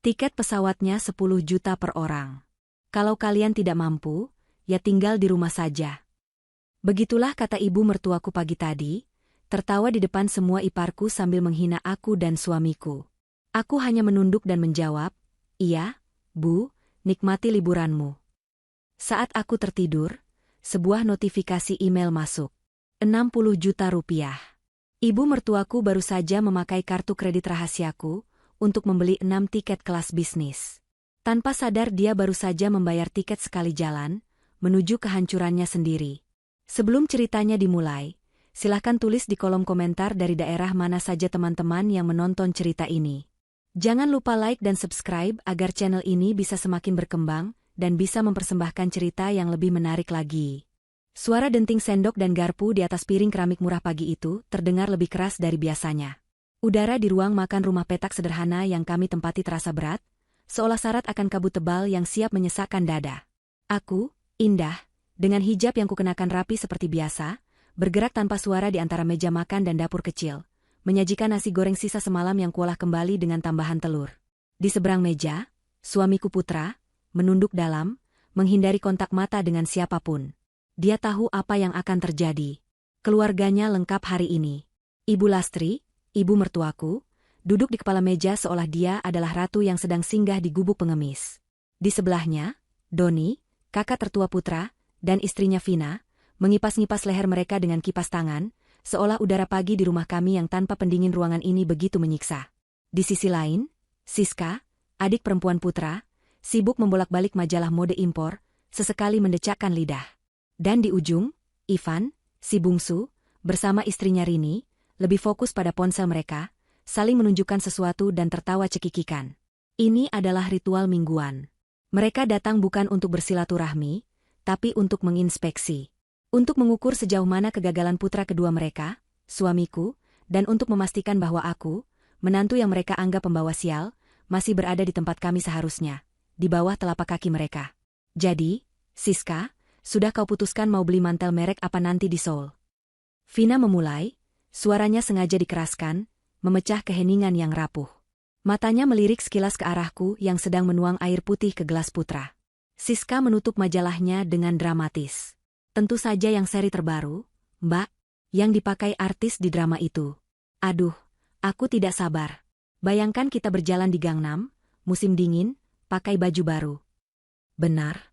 Tiket pesawatnya 10 juta per orang. Kalau kalian tidak mampu, ya tinggal di rumah saja. Begitulah kata ibu mertuaku pagi tadi, tertawa di depan semua iparku sambil menghina aku dan suamiku. Aku hanya menunduk dan menjawab, "Iya, Bu, nikmati liburanmu." Saat aku tertidur, sebuah notifikasi email masuk. 60 juta rupiah. Ibu mertuaku baru saja memakai kartu kredit rahasiaku untuk membeli 6 tiket kelas bisnis. Tanpa sadar dia baru saja membayar tiket sekali jalan, menuju kehancurannya sendiri. Sebelum ceritanya dimulai, silahkan tulis di kolom komentar dari daerah mana saja teman-teman yang menonton cerita ini. Jangan lupa like dan subscribe agar channel ini bisa semakin berkembang dan bisa mempersembahkan cerita yang lebih menarik lagi. Suara denting sendok dan garpu di atas piring keramik murah pagi itu terdengar lebih keras dari biasanya. Udara di ruang makan rumah petak sederhana yang kami tempati terasa berat, seolah syarat akan kabut tebal yang siap menyesakkan dada. Aku, Indah, dengan hijab yang kukenakan rapi seperti biasa, bergerak tanpa suara di antara meja makan dan dapur kecil, menyajikan nasi goreng sisa semalam yang kuolah kembali dengan tambahan telur. Di seberang meja, suamiku Putra, menunduk dalam, menghindari kontak mata dengan siapapun. Dia tahu apa yang akan terjadi. Keluarganya lengkap hari ini. Ibu Lastri, ibu mertuaku, duduk di kepala meja seolah dia adalah ratu yang sedang singgah di gubuk pengemis. Di sebelahnya, Doni, kakak tertua Putra, dan istrinya Vina, mengipas-ngipas leher mereka dengan kipas tangan, seolah udara pagi di rumah kami yang tanpa pendingin ruangan ini begitu menyiksa. Di sisi lain, Siska, adik perempuan Putra, sibuk membolak-balik majalah mode impor, sesekali mendecakkan lidah. Dan di ujung, Ivan, si bungsu, bersama istrinya Rini, lebih fokus pada ponsel mereka, saling menunjukkan sesuatu dan tertawa cekikikan. Ini adalah ritual mingguan. Mereka datang bukan untuk bersilaturahmi, tapi untuk menginspeksi. Untuk mengukur sejauh mana kegagalan putra kedua mereka, suamiku, dan untuk memastikan bahwa aku, menantu yang mereka anggap pembawa sial, masih berada di tempat kami seharusnya, di bawah telapak kaki mereka. Jadi, Siska, sudah kau putuskan mau beli mantel merek apa nanti di Seoul? Vina memulai, suaranya sengaja dikeraskan, memecah keheningan yang rapuh. Matanya melirik sekilas ke arahku yang sedang menuang air putih ke gelas Putra. Siska menutup majalahnya dengan dramatis. Tentu saja yang seri terbaru, Mbak, yang dipakai artis di drama itu. Aduh, aku tidak sabar. Bayangkan kita berjalan di Gangnam, musim dingin, pakai baju baru. Benar.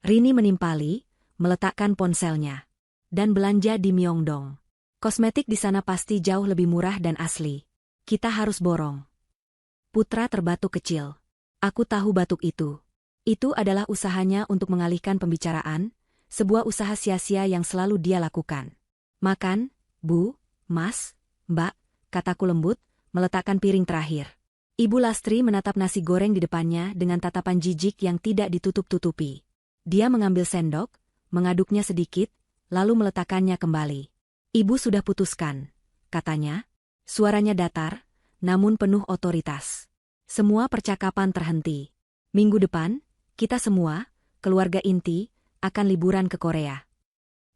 Rini menimpali, meletakkan ponselnya. Dan belanja di Myeongdong. Kosmetik di sana pasti jauh lebih murah dan asli. Kita harus borong. Putra terbatuk kecil. Aku tahu batuk itu. Itu adalah usahanya untuk mengalihkan pembicaraan, sebuah usaha sia-sia yang selalu dia lakukan. Makan, Bu, Mas, Mbak, kataku lembut, meletakkan piring terakhir. Ibu Lastri menatap nasi goreng di depannya dengan tatapan jijik yang tidak ditutup-tutupi. Dia mengambil sendok, mengaduknya sedikit, lalu meletakkannya kembali. Ibu sudah putuskan, katanya. Suaranya datar, namun penuh otoritas. Semua percakapan terhenti. Minggu depan, kita semua, keluarga inti, akan liburan ke Korea.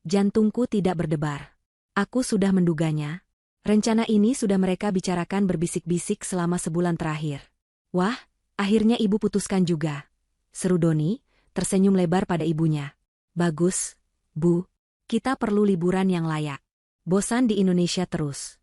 Jantungku tidak berdebar. Aku sudah menduganya. Rencana ini sudah mereka bicarakan berbisik-bisik selama sebulan terakhir. Wah, akhirnya ibu putuskan juga. Seru Doni, tersenyum lebar pada ibunya. Bagus, Bu. Kita perlu liburan yang layak. Bosan di Indonesia terus.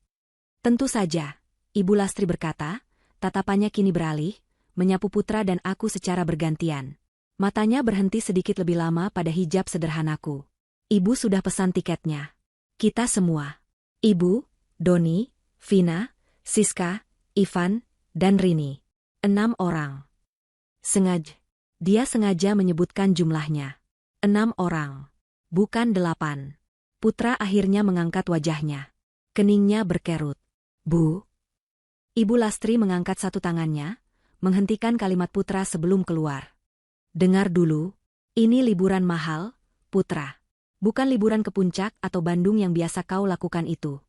Tentu saja, Ibu Lastri berkata, tatapannya kini beralih, menyapu Putra dan aku secara bergantian. Matanya berhenti sedikit lebih lama pada hijab sederhanaku. Ibu sudah pesan tiketnya. Kita semua. Ibu, Doni, Vina, Siska, Ivan, dan Rini. 6 orang. Dia sengaja menyebutkan jumlahnya. 6 orang. Bukan 8. Putra akhirnya mengangkat wajahnya. Keningnya berkerut. Bu. Ibu Lastri mengangkat satu tangannya, menghentikan kalimat Putra sebelum keluar. Dengar dulu, ini liburan mahal, Putra. Bukan liburan ke puncak atau Bandung yang biasa kau lakukan itu.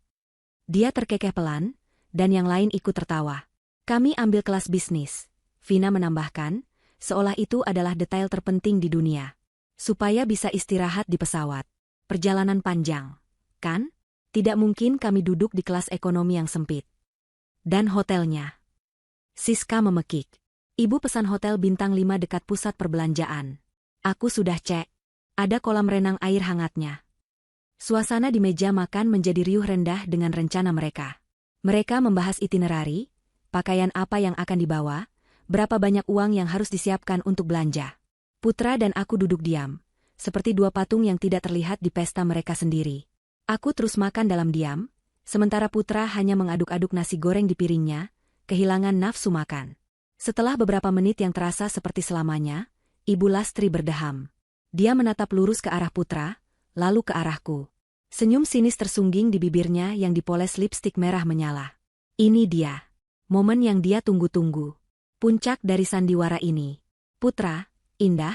Dia terkekeh pelan, dan yang lain ikut tertawa. Kami ambil kelas bisnis, Vina menambahkan, seolah itu adalah detail terpenting di dunia. Supaya bisa istirahat di pesawat. Perjalanan panjang, kan? Tidak mungkin kami duduk di kelas ekonomi yang sempit. Dan hotelnya. Siska memekik. Ibu pesan hotel bintang 5 dekat pusat perbelanjaan. Aku sudah cek. Ada kolam renang air hangatnya. Suasana di meja makan menjadi riuh rendah dengan rencana mereka. Mereka membahas itinerari, pakaian apa yang akan dibawa, berapa banyak uang yang harus disiapkan untuk belanja. Putra dan aku duduk diam, seperti dua patung yang tidak terlihat di pesta mereka sendiri. Aku terus makan dalam diam, sementara Putra hanya mengaduk-aduk nasi goreng di piringnya, kehilangan nafsu makan. Setelah beberapa menit yang terasa seperti selamanya, Ibu Lastri berdeham. Dia menatap lurus ke arah Putra, lalu ke arahku. Senyum sinis tersungging di bibirnya yang dipoles lipstik merah menyala. Ini dia. Momen yang dia tunggu-tunggu. Puncak dari sandiwara ini. Putra, Indah,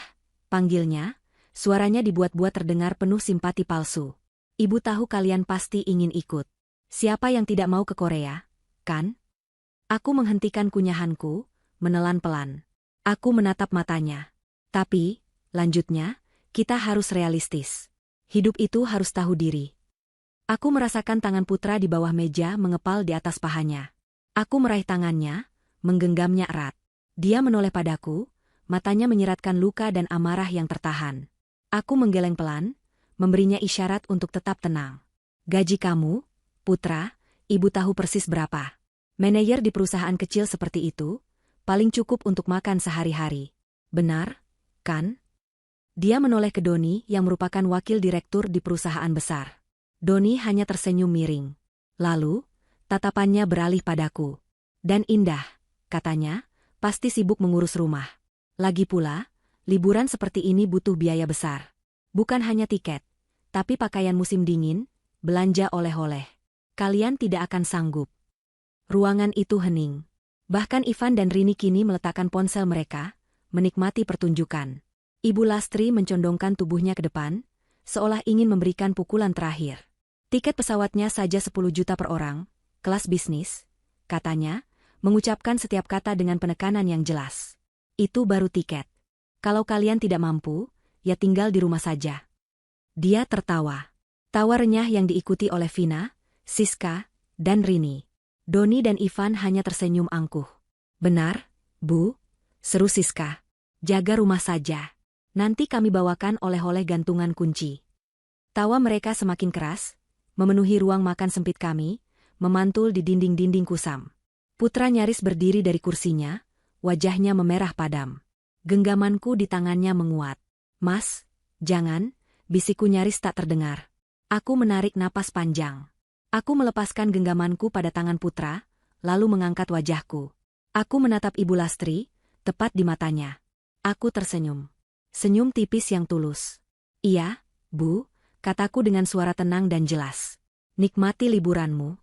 panggilnya, suaranya dibuat-buat terdengar penuh simpati palsu. Ibu tahu kalian pasti ingin ikut. Siapa yang tidak mau ke Korea, kan? Aku menghentikan kunyahanku, menelan pelan. Aku menatap matanya. Tapi, lanjutnya, kita harus realistis. Hidup itu harus tahu diri. Aku merasakan tangan Putra di bawah meja mengepal di atas pahanya. Aku meraih tangannya, menggenggamnya erat. Dia menoleh padaku, matanya menyiratkan luka dan amarah yang tertahan. Aku menggeleng pelan, memberinya isyarat untuk tetap tenang. Gaji kamu, Putra, ibu tahu persis berapa. Manajer di perusahaan kecil seperti itu, paling cukup untuk makan sehari-hari. Benar, kan? Dia menoleh ke Doni yang merupakan wakil direktur di perusahaan besar. Doni hanya tersenyum miring. Lalu, tatapannya beralih padaku. Dan Indah, katanya, pasti sibuk mengurus rumah. Lagi pula, liburan seperti ini butuh biaya besar. Bukan hanya tiket, tapi pakaian musim dingin, belanja oleh-oleh. Kalian tidak akan sanggup. Ruangan itu hening. Bahkan Ivan dan Rini kini meletakkan ponsel mereka, menikmati pertunjukan. Ibu Lastri mencondongkan tubuhnya ke depan, seolah ingin memberikan pukulan terakhir. Tiket pesawatnya saja 10 juta per orang, kelas bisnis, katanya, mengucapkan setiap kata dengan penekanan yang jelas. Itu baru tiket. Kalau kalian tidak mampu, ya tinggal di rumah saja. Dia tertawa. Tawa renyah yang diikuti oleh Vina, Siska, dan Rini. Doni dan Ivan hanya tersenyum angkuh. Benar, Bu, seru Siska. Jaga rumah saja. Nanti kami bawakan oleh-oleh gantungan kunci. Tawa mereka semakin keras, memenuhi ruang makan sempit kami, memantul di dinding-dinding kusam. Putra nyaris berdiri dari kursinya, wajahnya memerah padam. Genggamanku di tangannya menguat. Mas, jangan, bisikku nyaris tak terdengar. Aku menarik napas panjang. Aku melepaskan genggamanku pada tangan Putra, lalu mengangkat wajahku. Aku menatap Ibu Lastri, tepat di matanya. Aku tersenyum. Senyum tipis yang tulus. Iya, Bu, kataku dengan suara tenang dan jelas. Nikmati liburanmu.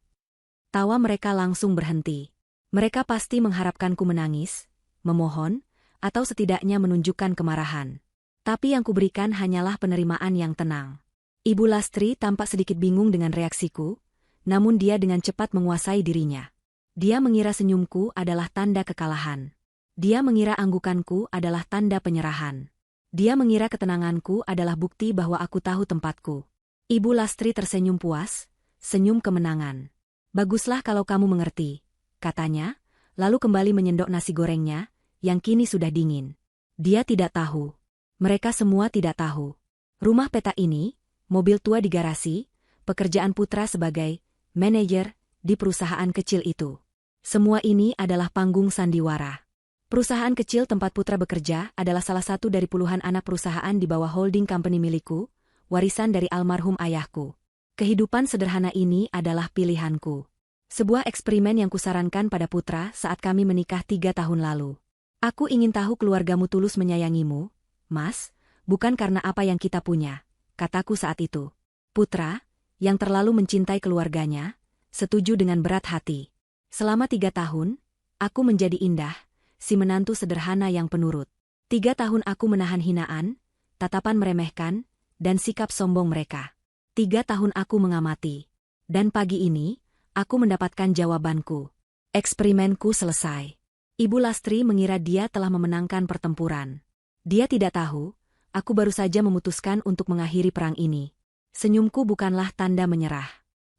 Tawa mereka langsung berhenti. Mereka pasti mengharapkanku menangis, memohon, atau setidaknya menunjukkan kemarahan. Tapi yang kuberikan hanyalah penerimaan yang tenang. Ibu Lastri tampak sedikit bingung dengan reaksiku, namun dia dengan cepat menguasai dirinya. Dia mengira senyumku adalah tanda kekalahan. Dia mengira anggukanku adalah tanda penyerahan. Dia mengira ketenanganku adalah bukti bahwa aku tahu tempatku. Ibu Lastri tersenyum puas, senyum kemenangan. Baguslah kalau kamu mengerti, katanya, lalu kembali menyendok nasi gorengnya, yang kini sudah dingin. Dia tidak tahu. Mereka semua tidak tahu. Rumah peta ini, mobil tua di garasi, pekerjaan Putra sebagai manajer di perusahaan kecil itu. Semua ini adalah panggung sandiwara. Perusahaan kecil tempat Putra bekerja adalah salah satu dari puluhan anak perusahaan di bawah holding company milikku, warisan dari almarhum ayahku. Kehidupan sederhana ini adalah pilihanku. Sebuah eksperimen yang kusarankan pada Putra saat kami menikah 3 tahun lalu. Aku ingin tahu keluargamu tulus menyayangimu, Mas, bukan karena apa yang kita punya, kataku saat itu. Putra, yang terlalu mencintai keluarganya, setuju dengan berat hati. Selama 3 tahun, aku menjadi Indah, si menantu sederhana yang penurut. 3 tahun aku menahan hinaan, tatapan meremehkan, dan sikap sombong mereka. 3 tahun aku mengamati. Dan pagi ini, aku mendapatkan jawabanku. Eksperimenku selesai. Ibu Lastri mengira dia telah memenangkan pertempuran. Dia tidak tahu, aku baru saja memutuskan untuk mengakhiri perang ini. Senyumku bukanlah tanda menyerah.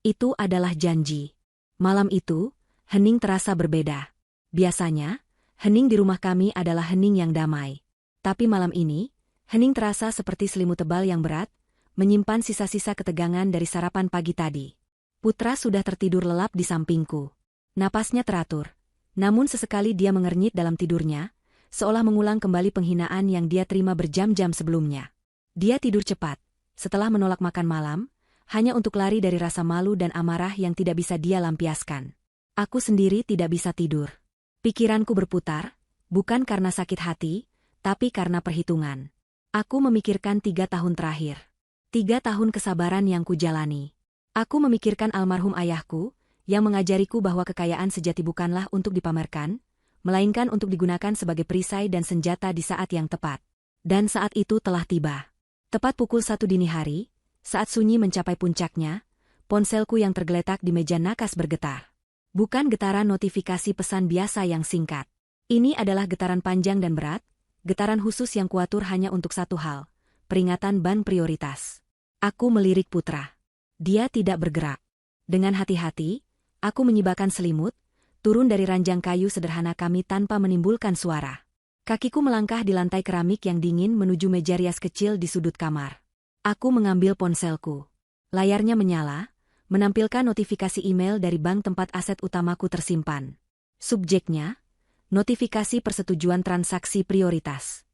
Itu adalah janji. Malam itu, hening terasa berbeda. Biasanya, Hening di rumah kami adalah hening yang damai. Tapi malam ini, hening terasa seperti selimut tebal yang berat, menyimpan sisa-sisa ketegangan dari sarapan pagi tadi. Putra sudah tertidur lelap di sampingku. Napasnya teratur. Namun sesekali dia mengernyit dalam tidurnya, seolah mengulang kembali penghinaan yang dia terima berjam-jam sebelumnya. Dia tidur cepat, setelah menolak makan malam, hanya untuk lari dari rasa malu dan amarah yang tidak bisa dia lampiaskan. Aku sendiri tidak bisa tidur. Pikiranku berputar, bukan karena sakit hati, tapi karena perhitungan. Aku memikirkan 3 tahun terakhir. 3 tahun kesabaran yang kujalani. Aku memikirkan almarhum ayahku, yang mengajariku bahwa kekayaan sejati bukanlah untuk dipamerkan, melainkan untuk digunakan sebagai perisai dan senjata di saat yang tepat. Dan saat itu telah tiba. Tepat pukul 1 dini hari, saat sunyi mencapai puncaknya, ponselku yang tergeletak di meja nakas bergetar. Bukan getaran notifikasi pesan biasa yang singkat. Ini adalah getaran panjang dan berat, getaran khusus yang kuatur hanya untuk satu hal, peringatan ban prioritas. Aku melirik Putra. Dia tidak bergerak. Dengan hati-hati, aku menyibakkan selimut, turun dari ranjang kayu sederhana kami tanpa menimbulkan suara. Kakiku melangkah di lantai keramik yang dingin menuju meja rias kecil di sudut kamar. Aku mengambil ponselku. Layarnya menyala, menampilkan notifikasi email dari bank tempat aset utamaku tersimpan. Subjeknya, notifikasi persetujuan transaksi prioritas.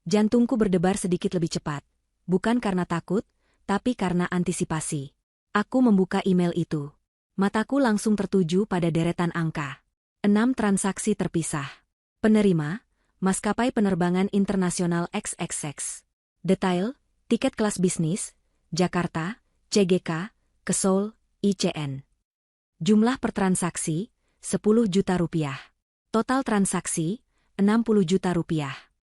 Jantungku berdebar sedikit lebih cepat, bukan karena takut, tapi karena antisipasi. Aku membuka email itu. Mataku langsung tertuju pada deretan angka. 6 transaksi terpisah. Penerima, maskapai penerbangan internasional XXX. Detail, tiket kelas bisnis, Jakarta, CGK, ke Seoul, ICN. Jumlah per transaksi, 10 juta rupiah. Total transaksi, 60 juta rupiah.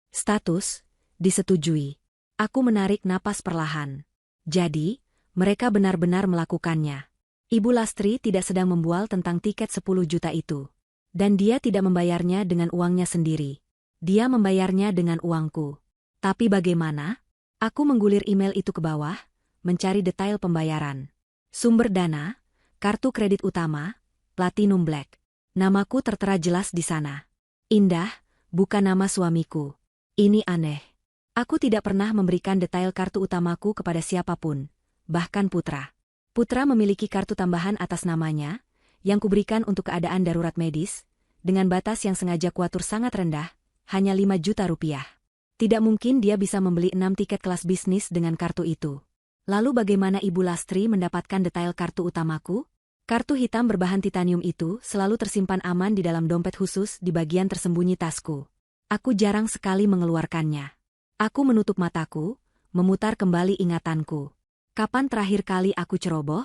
Status, disetujui. Aku menarik napas perlahan. Jadi, mereka benar-benar melakukannya. Ibu Lastri tidak sedang membual tentang tiket 10 juta itu. Dan dia tidak membayarnya dengan uangnya sendiri. Dia membayarnya dengan uangku. Tapi bagaimana? Aku menggulir email itu ke bawah, mencari detail pembayaran. Sumber dana, kartu kredit utama, Platinum Black. Namaku tertera jelas di sana. Indah, bukan nama suamiku. Ini aneh. Aku tidak pernah memberikan detail kartu utamaku kepada siapapun, bahkan Putra. Putra memiliki kartu tambahan atas namanya, yang kuberikan untuk keadaan darurat medis, dengan batas yang sengaja kuatur sangat rendah, hanya 5 juta rupiah. Tidak mungkin dia bisa membeli 6 tiket kelas bisnis dengan kartu itu. Lalu bagaimana Ibu Lastri mendapatkan detail kartu utamaku? Kartu hitam berbahan titanium itu selalu tersimpan aman di dalam dompet khusus di bagian tersembunyi tasku. Aku jarang sekali mengeluarkannya. Aku menutup mataku, memutar kembali ingatanku. Kapan terakhir kali aku ceroboh?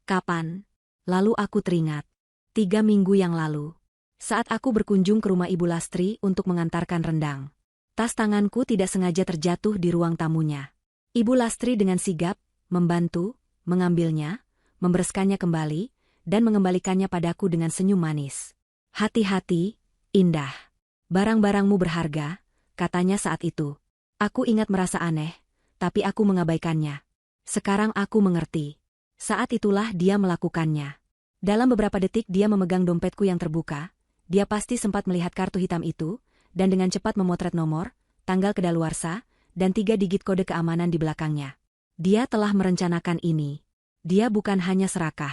Kapan? Lalu aku teringat. 3 minggu yang lalu. Saat aku berkunjung ke rumah Ibu Lastri untuk mengantarkan rendang. Tas tanganku tidak sengaja terjatuh di ruang tamunya. Ibu Lastri dengan sigap, membantu, mengambilnya, membereskannya kembali, dan mengembalikannya padaku dengan senyum manis. Hati-hati, Indah. Barang-barangmu berharga, katanya saat itu. Aku ingat merasa aneh, tapi aku mengabaikannya. Sekarang aku mengerti. Saat itulah dia melakukannya. Dalam beberapa detik dia memegang dompetku yang terbuka, dia pasti sempat melihat kartu hitam itu, dan dengan cepat memotret nomor, tanggal kedaluarsa, dan 3 digit kode keamanan di belakangnya. Dia telah merencanakan ini. Dia bukan hanya serakah.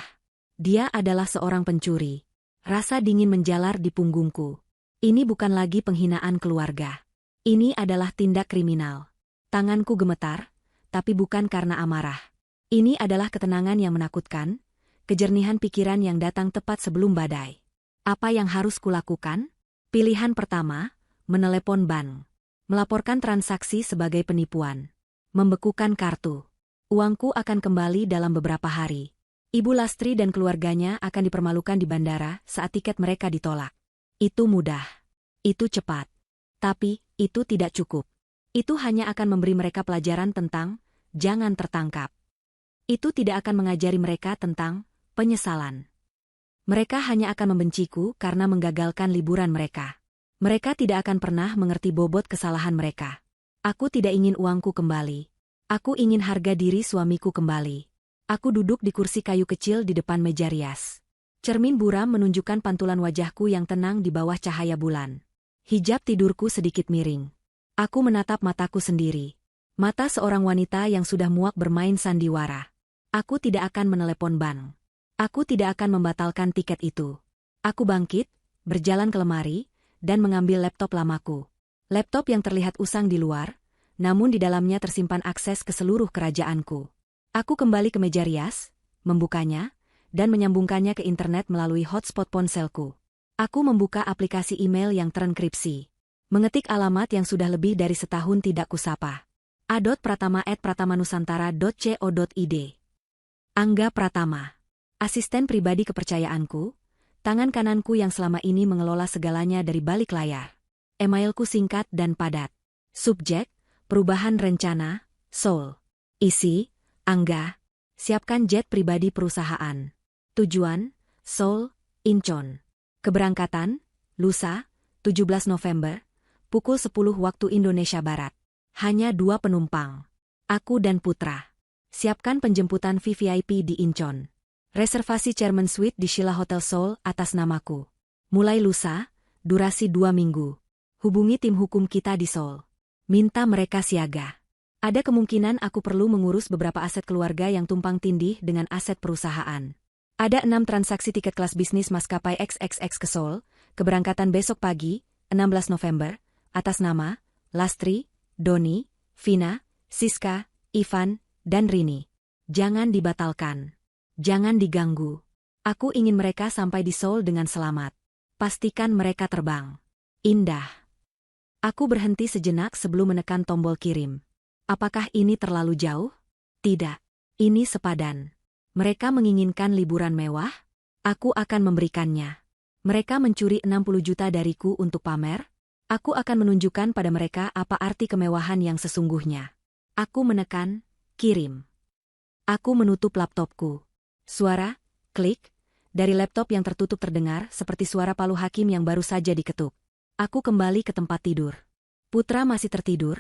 Dia adalah seorang pencuri. Rasa dingin menjalar di punggungku. Ini bukan lagi penghinaan keluarga. Ini adalah tindak kriminal. Tanganku gemetar, tapi bukan karena amarah. Ini adalah ketenangan yang menakutkan, kejernihan pikiran yang datang tepat sebelum badai. Apa yang harus kulakukan? Pilihan pertama, menelepon bank. Melaporkan transaksi sebagai penipuan. Membekukan kartu. Uangku akan kembali dalam beberapa hari. Ibu Lastri dan keluarganya akan dipermalukan di bandara saat tiket mereka ditolak. Itu mudah. Itu cepat. Tapi, itu tidak cukup. Itu hanya akan memberi mereka pelajaran tentang jangan tertangkap. Itu tidak akan mengajari mereka tentang penyesalan. Mereka hanya akan membenciku karena menggagalkan liburan mereka. Mereka tidak akan pernah mengerti bobot kesalahan mereka. Aku tidak ingin uangku kembali. Aku ingin harga diri suamiku kembali. Aku duduk di kursi kayu kecil di depan meja rias. Cermin buram menunjukkan pantulan wajahku yang tenang di bawah cahaya bulan. Hijab tidurku sedikit miring. Aku menatap mataku sendiri. Mata seorang wanita yang sudah muak bermain sandiwara. Aku tidak akan menelepon bank. Aku tidak akan membatalkan tiket itu. Aku bangkit, berjalan ke lemari, dan mengambil laptop lamaku. Laptop yang terlihat usang di luar, namun di dalamnya tersimpan akses ke seluruh kerajaanku. Aku kembali ke meja rias, membukanya, dan menyambungkannya ke internet melalui hotspot ponselku. Aku membuka aplikasi email yang terenkripsi. Mengetik alamat yang sudah lebih dari setahun tidak kusapa. a.pratama@pratamanusantara.co.id. Angga Pratama. Asisten pribadi kepercayaanku, tangan kananku yang selama ini mengelola segalanya dari balik layar. Emailku singkat dan padat. Subjek, perubahan rencana, Seoul. Isi, Angga, siapkan jet pribadi perusahaan. Tujuan, Seoul, Incheon. Keberangkatan, lusa, 17 November, pukul 10 waktu Indonesia Barat. Hanya 2 penumpang. Aku dan Putra. Siapkan penjemputan VVIP di Incheon. Reservasi Chairman Suite di Sheila Hotel Seoul atas namaku. Mulai lusa, durasi 2 minggu. Hubungi tim hukum kita di Seoul. Minta mereka siaga. Ada kemungkinan aku perlu mengurus beberapa aset keluarga yang tumpang tindih dengan aset perusahaan. Ada 6 transaksi tiket kelas bisnis maskapai XXX ke Seoul, keberangkatan besok pagi, 16 November, atas nama Lastri, Doni, Vina, Siska, Ivan, dan Rini. Jangan dibatalkan. Jangan diganggu. Aku ingin mereka sampai di Seoul dengan selamat. Pastikan mereka terbang. Indah. Aku berhenti sejenak sebelum menekan tombol kirim. Apakah ini terlalu jauh? Tidak. Ini sepadan. Mereka menginginkan liburan mewah? Aku akan memberikannya. Mereka mencuri 60 juta dariku untuk pamer? Aku akan menunjukkan pada mereka apa arti kemewahan yang sesungguhnya. Aku menekan, kirim. Aku menutup laptopku. Suara, klik, dari laptop yang tertutup terdengar seperti suara palu hakim yang baru saja diketuk. Aku kembali ke tempat tidur. Putra masih tertidur,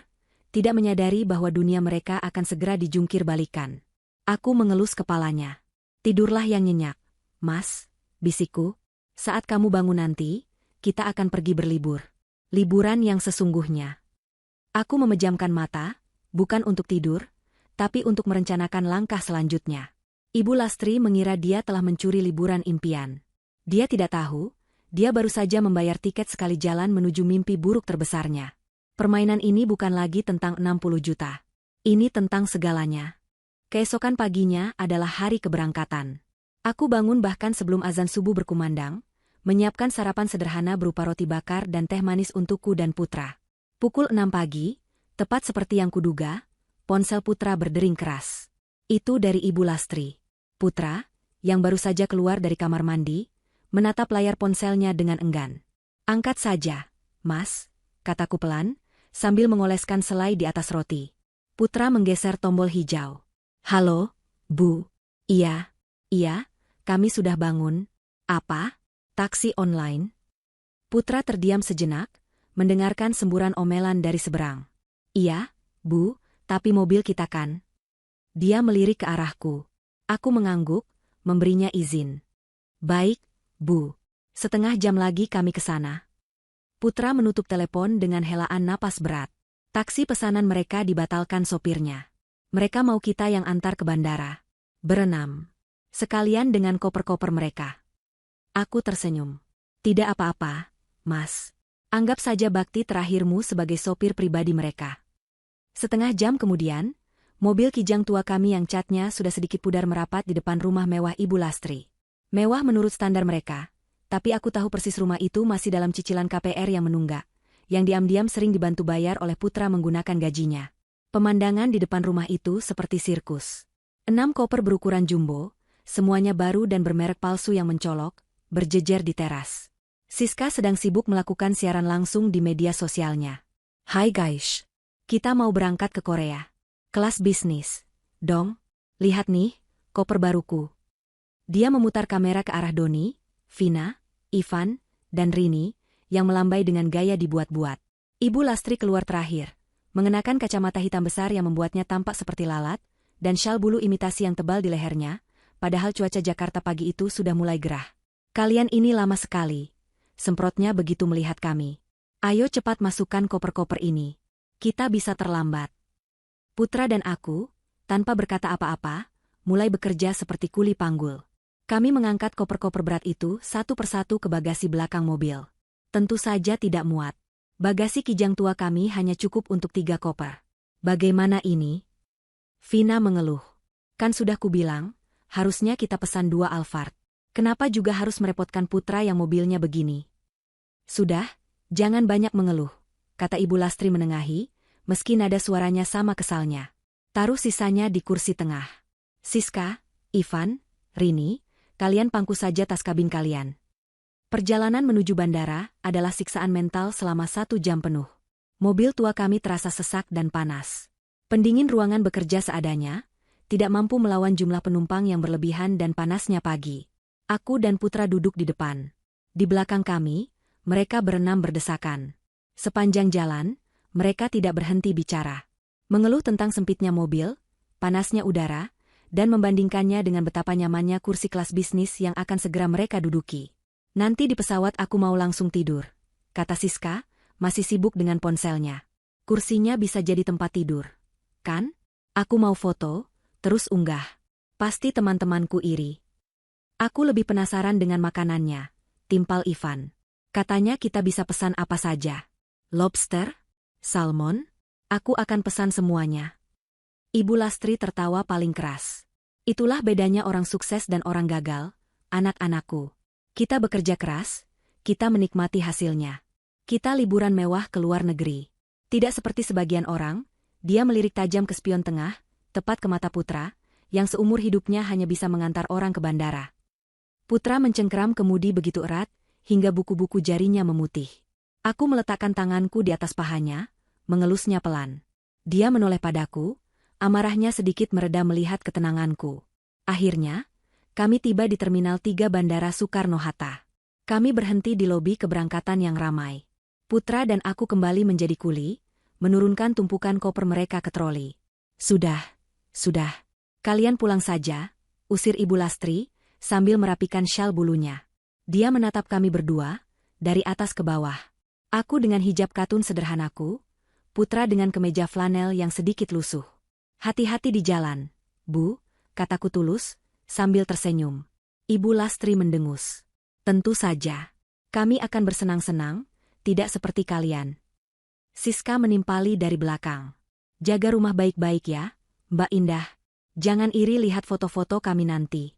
tidak menyadari bahwa dunia mereka akan segera dijungkir balikan. Aku mengelus kepalanya. Tidurlah yang nyenyak, Mas, bisikku. Saat kamu bangun nanti, kita akan pergi berlibur. Liburan yang sesungguhnya. Aku memejamkan mata, bukan untuk tidur, tapi untuk merencanakan langkah selanjutnya. Ibu Lastri mengira dia telah mencuri liburan impian. Dia tidak tahu, dia baru saja membayar tiket sekali jalan menuju mimpi buruk terbesarnya. Permainan ini bukan lagi tentang 60 juta. Ini tentang segalanya. Keesokan paginya adalah hari keberangkatan. Aku bangun bahkan sebelum azan subuh berkumandang, menyiapkan sarapan sederhana berupa roti bakar dan teh manis untukku dan Putra. Pukul 6 pagi, tepat seperti yang kuduga, ponsel Putra berdering keras. Itu dari Ibu Lastri. Putra, yang baru saja keluar dari kamar mandi, menatap layar ponselnya dengan enggan. Angkat saja, Mas, kataku pelan, sambil mengoleskan selai di atas roti. Putra menggeser tombol hijau. Halo, Bu. Iya, kami sudah bangun. Apa? Taksi online? Putra terdiam sejenak, mendengarkan semburan omelan dari seberang. Iya, Bu, tapi mobil kita kan? Dia melirik ke arahku. Aku mengangguk, memberinya izin. Baik, Bu. Setengah jam lagi kami ke sana. Putra menutup telepon dengan helaan napas berat. Taksi pesanan mereka dibatalkan sopirnya. Mereka mau kita yang antar ke bandara. Berenam. Sekalian dengan koper-koper mereka. Aku tersenyum. Tidak apa-apa, Mas. Anggap saja bakti terakhirmu sebagai sopir pribadi mereka. Setengah jam kemudian, mobil kijang tua kami yang catnya sudah sedikit pudar merapat di depan rumah mewah Ibu Lastri. Mewah menurut standar mereka, tapi aku tahu persis rumah itu masih dalam cicilan KPR yang menunggak, yang diam-diam sering dibantu bayar oleh Putra menggunakan gajinya. Pemandangan di depan rumah itu seperti sirkus. 6 koper berukuran jumbo, semuanya baru dan bermerek palsu yang mencolok, berjejer di teras. Siska sedang sibuk melakukan siaran langsung di media sosialnya. Hai guys, kita mau berangkat ke Korea. Kelas bisnis. Dong, lihat nih, koper baruku. Dia memutar kamera ke arah Doni, Vina, Ivan, dan Rini, yang melambai dengan gaya dibuat-buat. Ibu Lastri keluar terakhir, mengenakan kacamata hitam besar yang membuatnya tampak seperti lalat, dan syal bulu imitasi yang tebal di lehernya, padahal cuaca Jakarta pagi itu sudah mulai gerah. Kalian ini lama sekali, semprotnya begitu melihat kami. Ayo cepat masukkan koper-koper ini. Kita bisa terlambat. Putra dan aku, tanpa berkata apa-apa, mulai bekerja seperti kuli panggul. Kami mengangkat koper-koper berat itu satu persatu ke bagasi belakang mobil. Tentu saja tidak muat. Bagasi kijang tua kami hanya cukup untuk 3 koper. Bagaimana ini? Vina mengeluh. Kan sudah kubilang, harusnya kita pesan 2 Alphard. Kenapa juga harus merepotkan Putra yang mobilnya begini? Sudah, jangan banyak mengeluh, kata Ibu Lastri menengahi, meski nada suaranya sama kesalnya. Taruh sisanya di kursi tengah. Siska, Ivan, Rini, kalian pangku saja tas kabin kalian. Perjalanan menuju bandara adalah siksaan mental selama 1 jam penuh. Mobil tua kami terasa sesak dan panas. Pendingin ruangan bekerja seadanya, tidak mampu melawan jumlah penumpang yang berlebihan dan panasnya pagi. Aku dan Putra duduk di depan. Di belakang kami, mereka berenam berdesakan. Sepanjang jalan, mereka tidak berhenti bicara. Mengeluh tentang sempitnya mobil, panasnya udara, dan membandingkannya dengan betapa nyamannya kursi kelas bisnis yang akan segera mereka duduki. Nanti di pesawat aku mau langsung tidur, kata Siska, masih sibuk dengan ponselnya. Kursinya bisa jadi tempat tidur. Kan? Aku mau foto, terus unggah. Pasti teman-temanku iri. Aku lebih penasaran dengan makanannya, timpal Ivan. Katanya kita bisa pesan apa saja. Lobster? Salmon? Aku akan pesan semuanya. Ibu Lastri tertawa paling keras. Itulah bedanya orang sukses dan orang gagal, anak-anakku. Kita bekerja keras, kita menikmati hasilnya. Kita liburan mewah ke luar negeri. Tidak seperti sebagian orang, dia melirik tajam ke spion tengah, tepat ke mata Putra, yang seumur hidupnya hanya bisa mengantar orang ke bandara. Putra mencengkeram kemudi begitu erat, hingga buku-buku jarinya memutih. Aku meletakkan tanganku di atas pahanya, mengelusnya pelan. Dia menoleh padaku, amarahnya sedikit mereda melihat ketenanganku. Akhirnya, kami tiba di Terminal 3 Bandara Soekarno-Hatta. Kami berhenti di lobi keberangkatan yang ramai. Putra dan aku kembali menjadi kuli, menurunkan tumpukan koper mereka ke troli. Sudah. Kalian pulang saja, usir Ibu Lastri, sambil merapikan syal bulunya. Dia menatap kami berdua, dari atas ke bawah. Aku dengan hijab katun sederhanaku, Putra dengan kemeja flanel yang sedikit lusuh. Hati-hati di jalan, Bu, kataku tulus, sambil tersenyum. Ibu Lastri mendengus. Tentu saja. Kami akan bersenang-senang, tidak seperti kalian. Siska menimpali dari belakang. Jaga rumah baik-baik ya, Mbak Indah. Jangan iri lihat foto-foto kami nanti.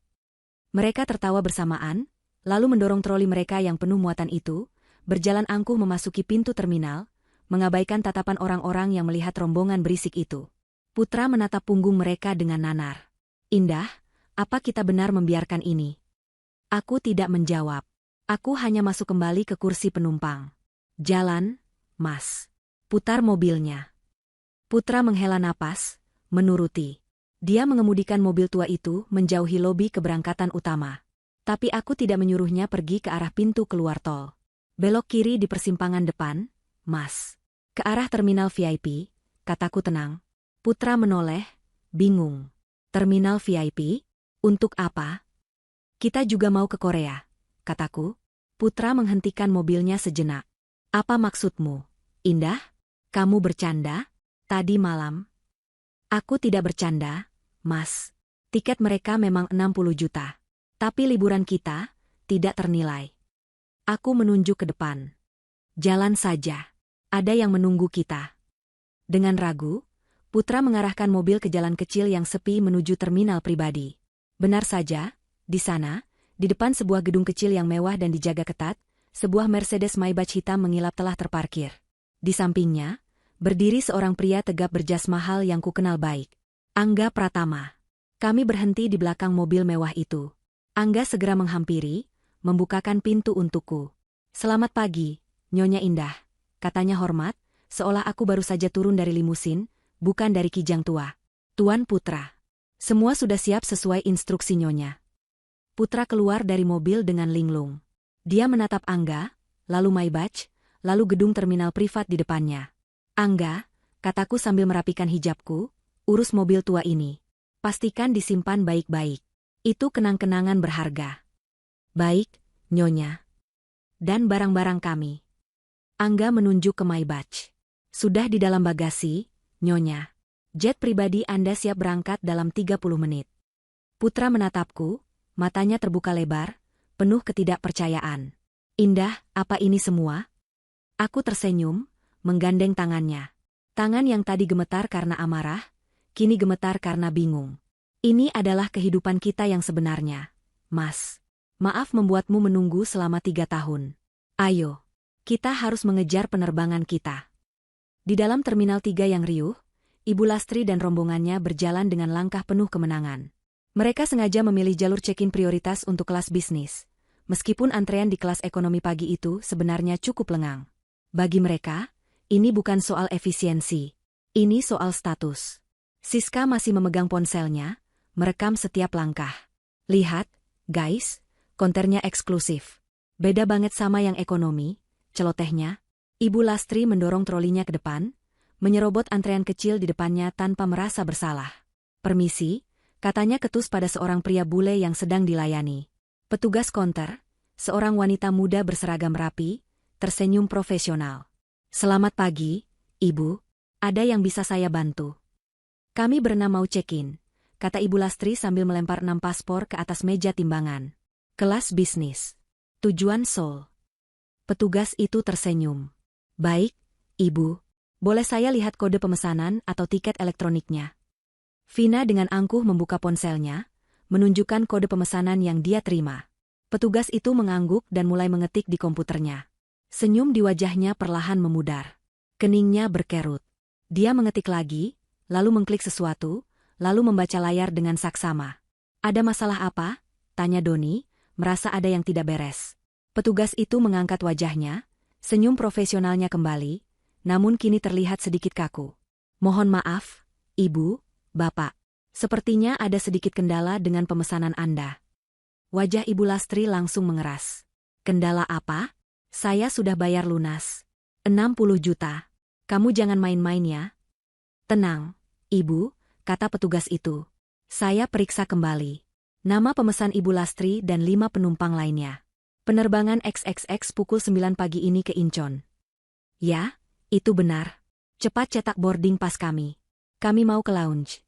Mereka tertawa bersamaan, lalu mendorong troli mereka yang penuh muatan itu, berjalan angkuh memasuki pintu terminal, mengabaikan tatapan orang-orang yang melihat rombongan berisik itu. Putra menatap punggung mereka dengan nanar. Indah, apa kita benar membiarkan ini? Aku tidak menjawab. Aku hanya masuk kembali ke kursi penumpang. Jalan, Mas. Putar mobilnya. Putra menghela napas, menuruti. Dia mengemudikan mobil tua itu menjauhi lobi keberangkatan utama. Tapi aku tidak menyuruhnya pergi ke arah pintu keluar tol. Belok kiri di persimpangan depan, Mas. Ke arah terminal VIP, kataku tenang. Putra menoleh, bingung. Terminal VIP? Untuk apa? Kita juga mau ke Korea, kataku. Putra menghentikan mobilnya sejenak. Apa maksudmu, Indah? Kamu bercanda? Tadi malam? Aku tidak bercanda, Mas. Tiket mereka memang 60 juta. Tapi liburan kita tidak ternilai. Aku menunjuk ke depan. Jalan saja. Ada yang menunggu kita. Dengan ragu, Putra mengarahkan mobil ke jalan kecil yang sepi menuju terminal pribadi. Benar saja, di sana, di depan sebuah gedung kecil yang mewah dan dijaga ketat, sebuah Mercedes Maybach hitam mengilap telah terparkir. Di sampingnya, berdiri seorang pria tegap berjas mahal yang kukenal baik. Angga Pratama. Kami berhenti di belakang mobil mewah itu. Angga segera menghampiri, membukakan pintu untukku. Selamat pagi, Nyonya Indah, katanya hormat, seolah aku baru saja turun dari limusin, bukan dari kijang tua. Tuan Putra. Semua sudah siap sesuai instruksi Nyonya. Putra keluar dari mobil dengan linglung. Dia menatap Angga, lalu Maybach, lalu gedung terminal privat di depannya. Angga, kataku sambil merapikan hijabku, urus mobil tua ini. Pastikan disimpan baik-baik. Itu kenang-kenangan berharga. Baik, Nyonya. Dan barang-barang kami. Angga menunjuk ke Maybach. Sudah di dalam bagasi, Nyonya. Jet pribadi Anda siap berangkat dalam 30 menit. Putra menatapku, matanya terbuka lebar, penuh ketidakpercayaan. Indah, apa ini semua? Aku tersenyum, menggandeng tangannya. Tangan yang tadi gemetar karena amarah, kini gemetar karena bingung. Ini adalah kehidupan kita yang sebenarnya, Mas. Maaf membuatmu menunggu selama 3 tahun. Ayo, kita harus mengejar penerbangan kita. Di dalam Terminal 3 yang riuh, Ibu Lastri dan rombongannya berjalan dengan langkah penuh kemenangan. Mereka sengaja memilih jalur check-in prioritas untuk kelas bisnis, meskipun antrean di kelas ekonomi pagi itu sebenarnya cukup lengang. Bagi mereka, ini bukan soal efisiensi. Ini soal status. Siska masih memegang ponselnya, merekam setiap langkah. Lihat, guys, konternya eksklusif. Beda banget sama yang ekonomi, celotehnya. Ibu Lastri mendorong trolinya ke depan, menyerobot antrean kecil di depannya tanpa merasa bersalah. Permisi, katanya ketus pada seorang pria bule yang sedang dilayani. Petugas konter, seorang wanita muda berseragam rapi, tersenyum profesional. Selamat pagi, Ibu. Ada yang bisa saya bantu? Kami berenam mau check-in, kata Ibu Lastri sambil melempar 6 paspor ke atas meja timbangan. Kelas bisnis. Tujuan Seoul. Petugas itu tersenyum. Baik, Ibu. Boleh saya lihat kode pemesanan atau tiket elektroniknya? Vina dengan angkuh membuka ponselnya, menunjukkan kode pemesanan yang dia terima. Petugas itu mengangguk dan mulai mengetik di komputernya. Senyum di wajahnya perlahan memudar. Keningnya berkerut. Dia mengetik lagi, lalu mengklik sesuatu, lalu membaca layar dengan saksama. Ada masalah apa? Tanya Doni, merasa ada yang tidak beres. Petugas itu mengangkat wajahnya, senyum profesionalnya kembali, namun kini terlihat sedikit kaku. Mohon maaf, Ibu, Bapak. Sepertinya ada sedikit kendala dengan pemesanan Anda. Wajah Ibu Lastri langsung mengeras. Kendala apa? Saya sudah bayar lunas. 60 juta. Kamu jangan main-main ya. Tenang, Ibu, kata petugas itu. Saya periksa kembali. Nama pemesan Ibu Lastri dan 5 penumpang lainnya. Penerbangan XXX pukul 9 pagi ini ke Incheon. Ya, itu benar. Cepat cetak boarding pas kami. Kami mau ke lounge.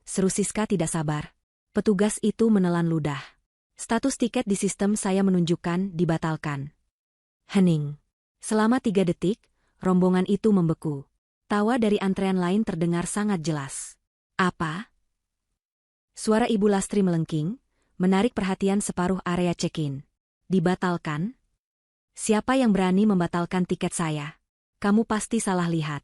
Seru Siska tidak sabar. Petugas itu menelan ludah. Status tiket di sistem saya menunjukkan dibatalkan. Hening. Selama 3 detik, rombongan itu membeku. Tawa dari antrean lain terdengar sangat jelas. Apa? Suara Ibu Lastri melengking, menarik perhatian separuh area check-in. Dibatalkan? Siapa yang berani membatalkan tiket saya? Kamu pasti salah lihat.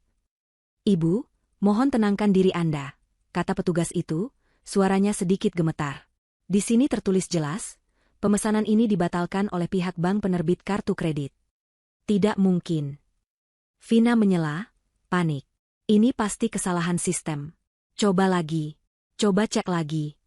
Ibu, mohon tenangkan diri Anda, kata petugas itu, suaranya sedikit gemetar. Di sini tertulis jelas, pemesanan ini dibatalkan oleh pihak bank penerbit kartu kredit. Tidak mungkin. Vina menyela, panik. Ini pasti kesalahan sistem. Coba lagi. Coba cek lagi.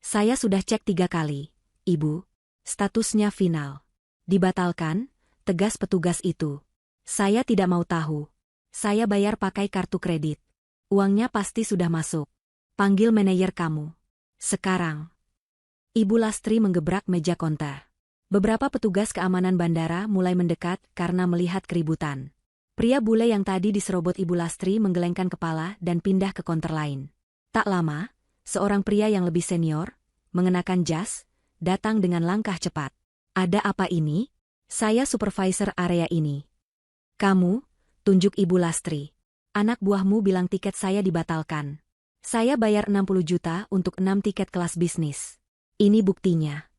Saya sudah cek 3 kali, Ibu. Statusnya final. Dibatalkan, tegas petugas itu. Saya tidak mau tahu. Saya bayar pakai kartu kredit. Uangnya pasti sudah masuk. Panggil manajer kamu. Sekarang. Ibu Lastri menggebrak meja konter. Beberapa petugas keamanan bandara mulai mendekat karena melihat keributan. Pria bule yang tadi diserobot Ibu Lastri menggelengkan kepala dan pindah ke konter lain. Tak lama, seorang pria yang lebih senior, mengenakan jas, datang dengan langkah cepat. Ada apa ini? Saya supervisor area ini. Kamu, tunjuk Ibu Lastri. Anak buahmu bilang tiket saya dibatalkan. Saya bayar 60 juta untuk 6 tiket kelas bisnis. Ini buktinya.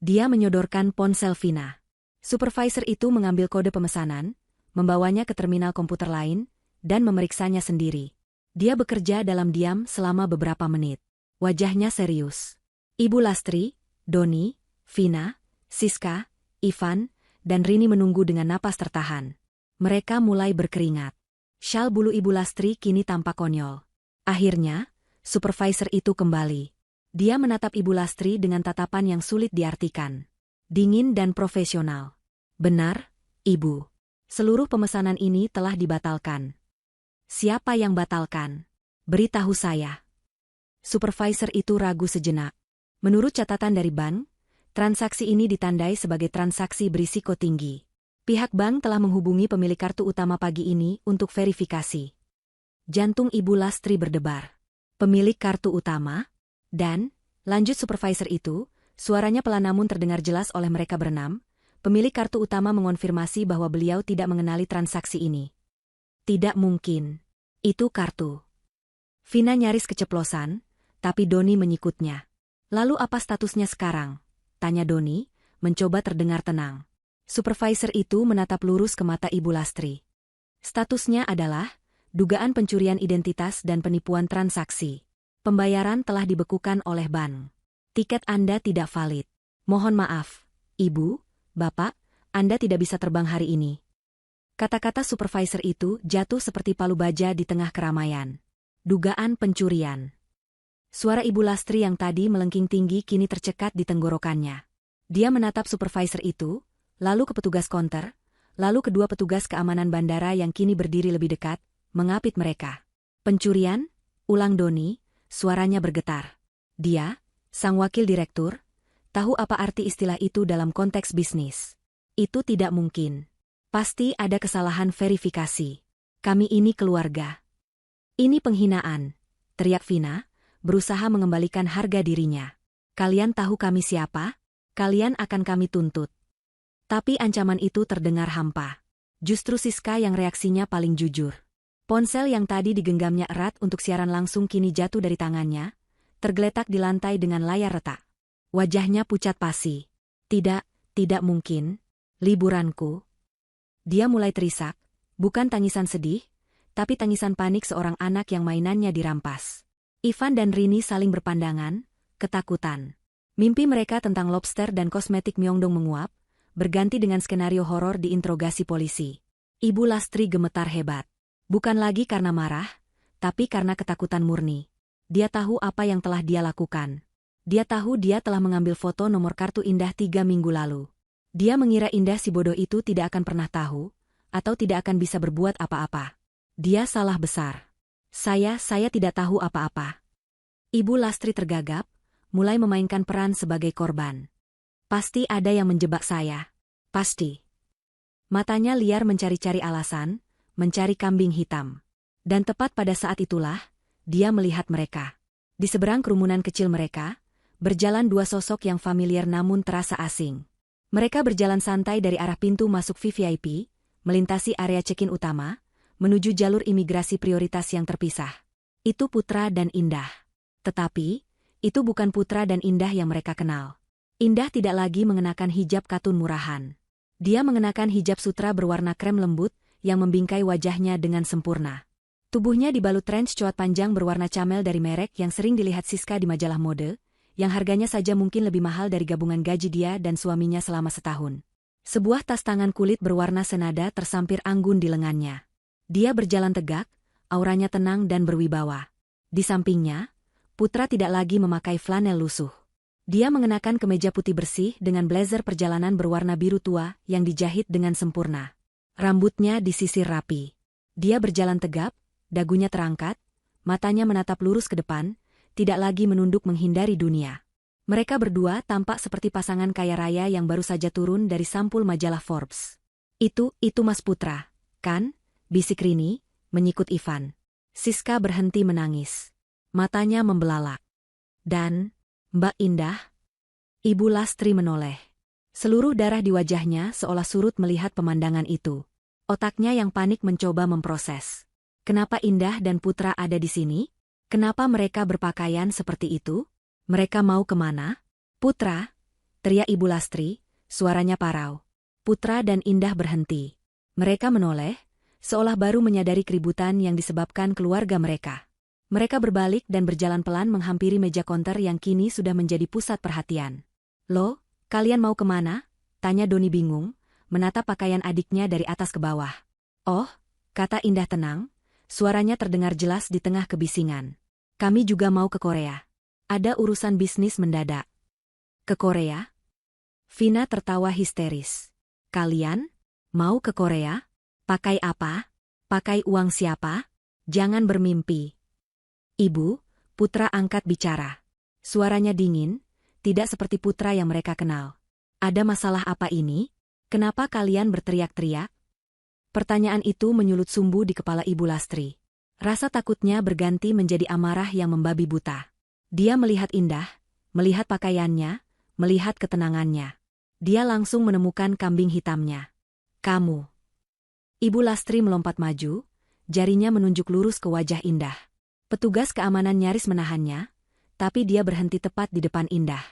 Dia menyodorkan ponsel Vina. Supervisor itu mengambil kode pemesanan, membawanya ke terminal komputer lain, dan memeriksanya sendiri. Dia bekerja dalam diam selama beberapa menit. Wajahnya serius. Ibu Lastri, Doni, Vina, Siska, Ivan, dan Rini menunggu dengan napas tertahan. Mereka mulai berkeringat. Syal bulu Ibu Lastri kini tampak konyol. Akhirnya, supervisor itu kembali. Dia menatap Ibu Lastri dengan tatapan yang sulit diartikan. Dingin dan profesional. Benar, Ibu. Seluruh pemesanan ini telah dibatalkan. Siapa yang batalkan? Beritahu saya. Supervisor itu ragu sejenak. Menurut catatan dari bank, transaksi ini ditandai sebagai transaksi berisiko tinggi. Pihak bank telah menghubungi pemilik kartu utama pagi ini untuk verifikasi. Jantung Ibu Lastri berdebar. Pemilik kartu utama? Dan, lanjut supervisor itu, suaranya pelan namun terdengar jelas oleh mereka berenam. Pemilik kartu utama mengonfirmasi bahwa beliau tidak mengenali transaksi ini. Tidak mungkin. Itu kartu. Vina nyaris keceplosan, tapi Doni menyikutnya. Lalu apa statusnya sekarang? Tanya Doni, mencoba terdengar tenang. Supervisor itu menatap lurus ke mata Ibu Lastri. Statusnya adalah dugaan pencurian identitas dan penipuan transaksi. Pembayaran telah dibekukan oleh bank. Tiket Anda tidak valid. Mohon maaf, Ibu, Bapak, Anda tidak bisa terbang hari ini. Kata-kata supervisor itu jatuh seperti palu baja di tengah keramaian. Dugaan pencurian. Suara Ibu Lastri yang tadi melengking tinggi kini tercekat di tenggorokannya. Dia menatap supervisor itu, lalu ke petugas konter, lalu kedua petugas keamanan bandara yang kini berdiri lebih dekat, mengapit mereka. Pencurian? Ulang Doni, suaranya bergetar. Dia, sang wakil direktur, tahu apa arti istilah itu dalam konteks bisnis. Itu tidak mungkin. Pasti ada kesalahan verifikasi. Kami ini keluarga. Ini penghinaan, teriak Vina, berusaha mengembalikan harga dirinya. Kalian tahu kami siapa? Kalian akan kami tuntut. Tapi ancaman itu terdengar hampa. Justru Siska yang reaksinya paling jujur. Ponsel yang tadi digenggamnya erat untuk siaran langsung kini jatuh dari tangannya, tergeletak di lantai dengan layar retak. Wajahnya pucat pasi. Tidak mungkin. Liburanku. Dia mulai terisak, bukan tangisan sedih, tapi tangisan panik seorang anak yang mainannya dirampas. Ivan dan Rini saling berpandangan, ketakutan. Mimpi mereka tentang lobster dan kosmetik Myeongdong menguap, berganti dengan skenario horor diinterogasi polisi. Ibu Lastri gemetar hebat. Bukan lagi karena marah, tapi karena ketakutan murni. Dia tahu apa yang telah dia lakukan. Dia tahu dia telah mengambil foto nomor kartu Indah 3 minggu lalu. Dia mengira Indah si bodoh itu tidak akan pernah tahu, atau tidak akan bisa berbuat apa-apa. Dia salah besar. Saya tidak tahu apa-apa. Ibu Lastri tergagap, mulai memainkan peran sebagai korban. Pasti ada yang menjebak saya. Pasti. Matanya liar mencari-cari alasan, mencari kambing hitam. Dan tepat pada saat itulah, dia melihat mereka. Di seberang kerumunan kecil mereka, berjalan dua sosok yang familiar namun terasa asing. Mereka berjalan santai dari arah pintu masuk VVIP, melintasi area check-in utama, menuju jalur imigrasi prioritas yang terpisah. Itu Putra dan Indah. Tetapi, itu bukan Putra dan Indah yang mereka kenal. Indah tidak lagi mengenakan hijab katun murahan. Dia mengenakan hijab sutra berwarna krem lembut yang membingkai wajahnya dengan sempurna. Tubuhnya dibalut trench coat panjang berwarna camel dari merek yang sering dilihat Siska di majalah mode, yang harganya saja mungkin lebih mahal dari gabungan gaji dia dan suaminya selama setahun. Sebuah tas tangan kulit berwarna senada tersampir anggun di lengannya. Dia berjalan tegak, auranya tenang dan berwibawa. Di sampingnya, Putra tidak lagi memakai flanel lusuh. Dia mengenakan kemeja putih bersih dengan blazer perjalanan berwarna biru tua yang dijahit dengan sempurna. Rambutnya disisir rapi. Dia berjalan tegap, dagunya terangkat, matanya menatap lurus ke depan, tidak lagi menunduk menghindari dunia. Mereka berdua tampak seperti pasangan kaya raya yang baru saja turun dari sampul majalah Forbes. Itu Mas Putra, kan? Bisik Rini, menyikut Ivan. Siska berhenti menangis. Matanya membelalak. Dan, Mbak Indah? Ibu Lastri menoleh. Seluruh darah di wajahnya seolah surut melihat pemandangan itu. Otaknya yang panik mencoba memproses. Kenapa Indah dan Putra ada di sini? Kenapa mereka berpakaian seperti itu? Mereka mau kemana? Putra, teriak Ibu Lastri, suaranya parau. Putra dan Indah berhenti. Mereka menoleh, seolah baru menyadari keributan yang disebabkan keluarga mereka. Mereka berbalik dan berjalan pelan menghampiri meja konter yang kini sudah menjadi pusat perhatian. Loh, kalian mau kemana? Tanya Doni bingung, menatap pakaian adiknya dari atas ke bawah. Oh, kata Indah tenang, suaranya terdengar jelas di tengah kebisingan. Kami juga mau ke Korea. Ada urusan bisnis mendadak. Ke Korea? Vina tertawa histeris. Kalian? Mau ke Korea? Pakai apa? Pakai uang siapa? Jangan bermimpi. Ibu, Putra angkat bicara. Suaranya dingin, tidak seperti Putra yang mereka kenal. Ada masalah apa ini? Kenapa kalian berteriak-teriak? Pertanyaan itu menyulut sumbu di kepala Ibu Lastri. Rasa takutnya berganti menjadi amarah yang membabi buta. Dia melihat Indah, melihat pakaiannya, melihat ketenangannya. Dia langsung menemukan kambing hitamnya. Kamu. Ibu Lastri melompat maju, jarinya menunjuk lurus ke wajah Indah. Petugas keamanan nyaris menahannya, tapi dia berhenti tepat di depan Indah.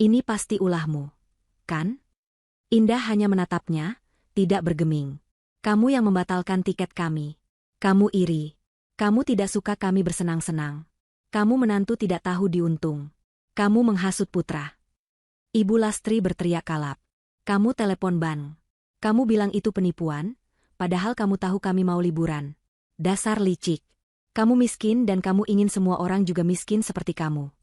Ini pasti ulahmu, kan? Indah hanya menatapnya, tidak bergeming. Kamu yang membatalkan tiket kami. Kamu iri. Kamu tidak suka kami bersenang-senang. Kamu menantu tidak tahu diuntung. Kamu menghasut putra. Ibu Lastri berteriak kalap. Kamu telepon bank. Kamu bilang itu penipuan, padahal kamu tahu kami mau liburan. Dasar licik. Kamu miskin dan kamu ingin semua orang juga miskin seperti kamu.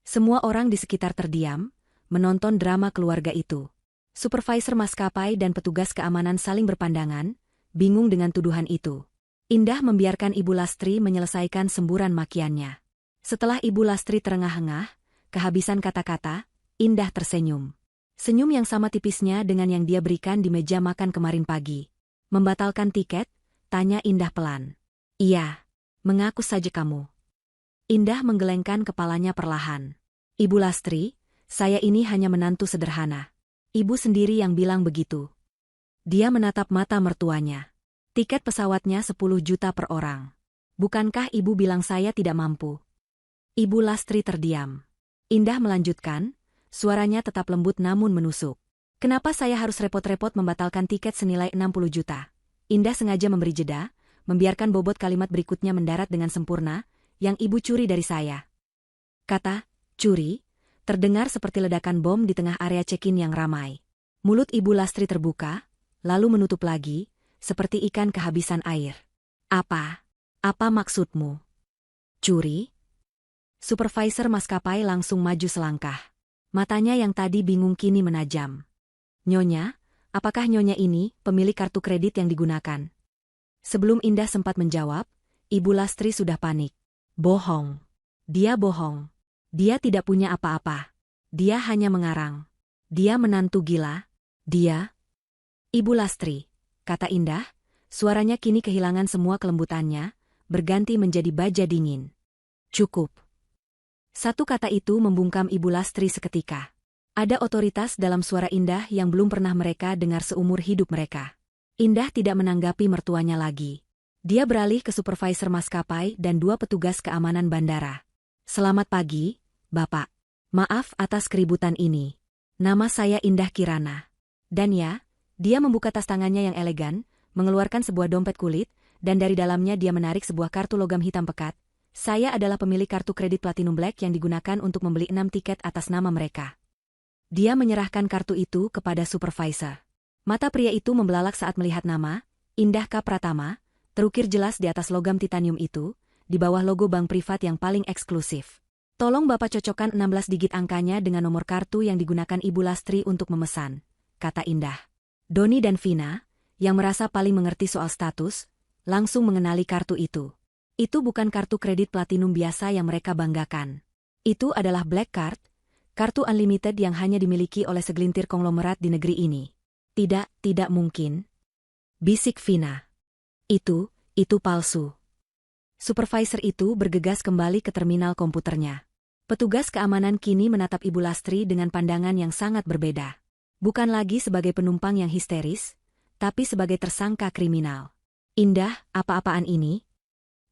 Semua orang di sekitar terdiam, menonton drama keluarga itu. Supervisor maskapai dan petugas keamanan saling berpandangan, bingung dengan tuduhan itu. Indah membiarkan Ibu Lastri menyelesaikan semburan makiannya. Setelah Ibu Lastri terengah-engah, kehabisan kata-kata, Indah tersenyum. Senyum yang sama tipisnya dengan yang dia berikan di meja makan kemarin pagi. Membatalkan tiket? Tanya Indah pelan. Iya. Mengaku saja kamu. Indah menggelengkan kepalanya perlahan. Ibu Lastri, saya ini hanya menantu sederhana. Ibu sendiri yang bilang begitu. Dia menatap mata mertuanya. Tiket pesawatnya 10 juta per orang. Bukankah ibu bilang saya tidak mampu? Ibu Lastri terdiam. Indah melanjutkan, suaranya tetap lembut namun menusuk. Kenapa saya harus repot-repot membatalkan tiket senilai 60 juta? Indah sengaja memberi jeda, membiarkan bobot kalimat berikutnya mendarat dengan sempurna, yang ibu curi dari saya. Kata, curi, terdengar seperti ledakan bom di tengah area check-in yang ramai. Mulut Ibu Lastri terbuka, lalu menutup lagi, seperti ikan kehabisan air. Apa? Apa maksudmu? Curi? Supervisor maskapai langsung maju selangkah. Matanya yang tadi bingung kini menajam. Nyonya, apakah Nyonya ini pemilik kartu kredit yang digunakan? Sebelum Indah sempat menjawab, Ibu Lastri sudah panik. Bohong. Dia bohong. Dia tidak punya apa-apa. Dia hanya mengarang. Dia menantu gila. Dia. Ibu Lastri, kata Indah, suaranya kini kehilangan semua kelembutannya, berganti menjadi baja dingin. Cukup. Satu kata itu membungkam Ibu Lastri seketika. Ada otoritas dalam suara Indah yang belum pernah mereka dengar seumur hidup mereka. Indah tidak menanggapi mertuanya lagi. Dia beralih ke supervisor maskapai dan 2 petugas keamanan bandara. Selamat pagi, Bapak. Maaf atas keributan ini. Nama saya Indah Kirana. Dan ya, dia membuka tas tangannya yang elegan, mengeluarkan sebuah dompet kulit, dan dari dalamnya dia menarik sebuah kartu logam hitam pekat. Saya adalah pemilik kartu kredit Platinum Black yang digunakan untuk membeli 6 tiket atas nama mereka. Dia menyerahkan kartu itu kepada supervisor. Mata pria itu membelalak saat melihat nama, Indah K. Pratama, terukir jelas di atas logam titanium itu, di bawah logo bank privat yang paling eksklusif. Tolong Bapak cocokkan 16 digit angkanya dengan nomor kartu yang digunakan Ibu Lastri untuk memesan, kata Indah. Doni dan Vina, yang merasa paling mengerti soal status, langsung mengenali kartu itu. Itu bukan kartu kredit platinum biasa yang mereka banggakan. Itu adalah Black Card, kartu unlimited yang hanya dimiliki oleh segelintir konglomerat di negeri ini. Tidak mungkin. Bisik Vina. Itu palsu. Supervisor itu bergegas kembali ke terminal komputernya. Petugas keamanan kini menatap Ibu Lastri dengan pandangan yang sangat berbeda. Bukan lagi sebagai penumpang yang histeris, tapi sebagai tersangka kriminal. Indah, apa-apaan ini?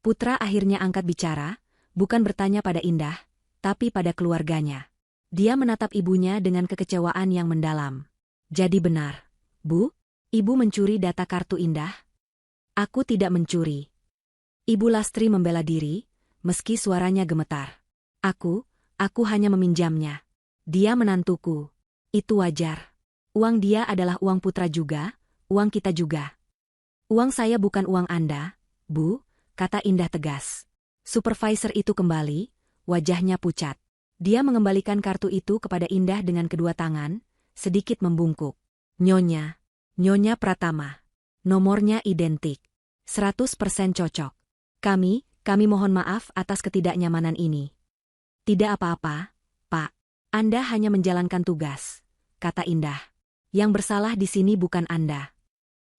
Putra akhirnya angkat bicara, bukan bertanya pada Indah, tapi pada keluarganya. Dia menatap ibunya dengan kekecewaan yang mendalam. Jadi benar. Bu, Ibu mencuri data kartu Indah? Aku tidak mencuri. Ibu Lastri membela diri, meski suaranya gemetar. Aku hanya meminjamnya. Dia menantuku. Itu wajar. Uang dia adalah uang putra juga, uang kita juga. Uang saya bukan uang Anda, Bu, kata Indah tegas. Supervisor itu kembali, wajahnya pucat. Dia mengembalikan kartu itu kepada Indah dengan kedua tangan, sedikit membungkuk. Nyonya Pratama. Nomornya identik. 100% cocok. Kami mohon maaf atas ketidaknyamanan ini. Tidak apa-apa, Pak. Anda hanya menjalankan tugas, kata Indah. Yang bersalah di sini bukan Anda.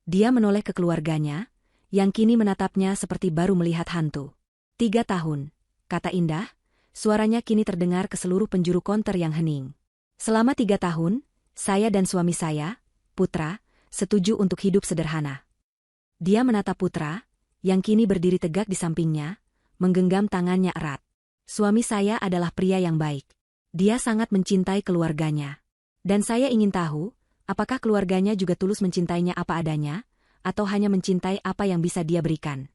Dia menoleh ke keluarganya, yang kini menatapnya seperti baru melihat hantu. 3 tahun, kata Indah, suaranya kini terdengar ke seluruh penjuru konter yang hening. Selama 3 tahun, saya dan suami saya, Putra, setuju untuk hidup sederhana. Dia menatap Putra, yang kini berdiri tegak di sampingnya, menggenggam tangannya erat. Suami saya adalah pria yang baik. Dia sangat mencintai keluarganya. Dan saya ingin tahu, apakah keluarganya juga tulus mencintainya apa adanya, atau hanya mencintai apa yang bisa dia berikan.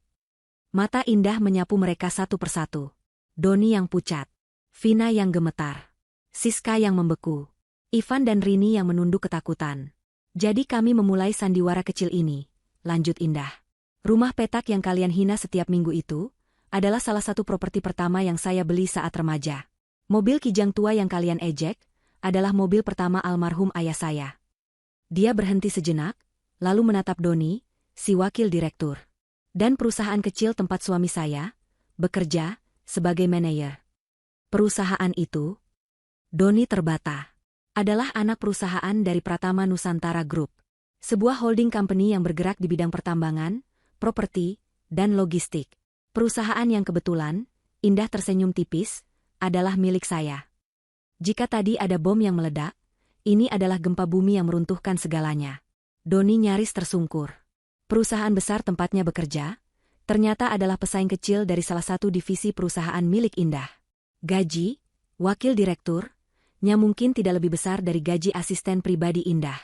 Mata Indah menyapu mereka satu persatu. Doni yang pucat, Vina yang gemetar, Siska yang membeku, Ivan dan Rini yang menunduk ketakutan. Jadi kami memulai sandiwara kecil ini, lanjut Indah. Rumah petak yang kalian hina setiap minggu itu, adalah salah satu properti pertama yang saya beli saat remaja. Mobil kijang tua yang kalian ejek, adalah mobil pertama almarhum ayah saya. Dia berhenti sejenak, lalu menatap Doni, si wakil direktur. Dan perusahaan kecil tempat suami saya bekerja sebagai manajer. Perusahaan itu, Doni terbata, adalah anak perusahaan dari Pratama Nusantara Group. Sebuah holding company yang bergerak di bidang pertambangan, properti, dan logistik. Perusahaan yang kebetulan, Indah tersenyum tipis, adalah milik saya. Jika tadi ada bom yang meledak, ini adalah gempa bumi yang meruntuhkan segalanya. Doni nyaris tersungkur. Perusahaan besar tempatnya bekerja, ternyata adalah pesaing kecil dari salah satu divisi perusahaan milik Indah. Gaji, wakil direktur, nya mungkin tidak lebih besar dari gaji asisten pribadi Indah.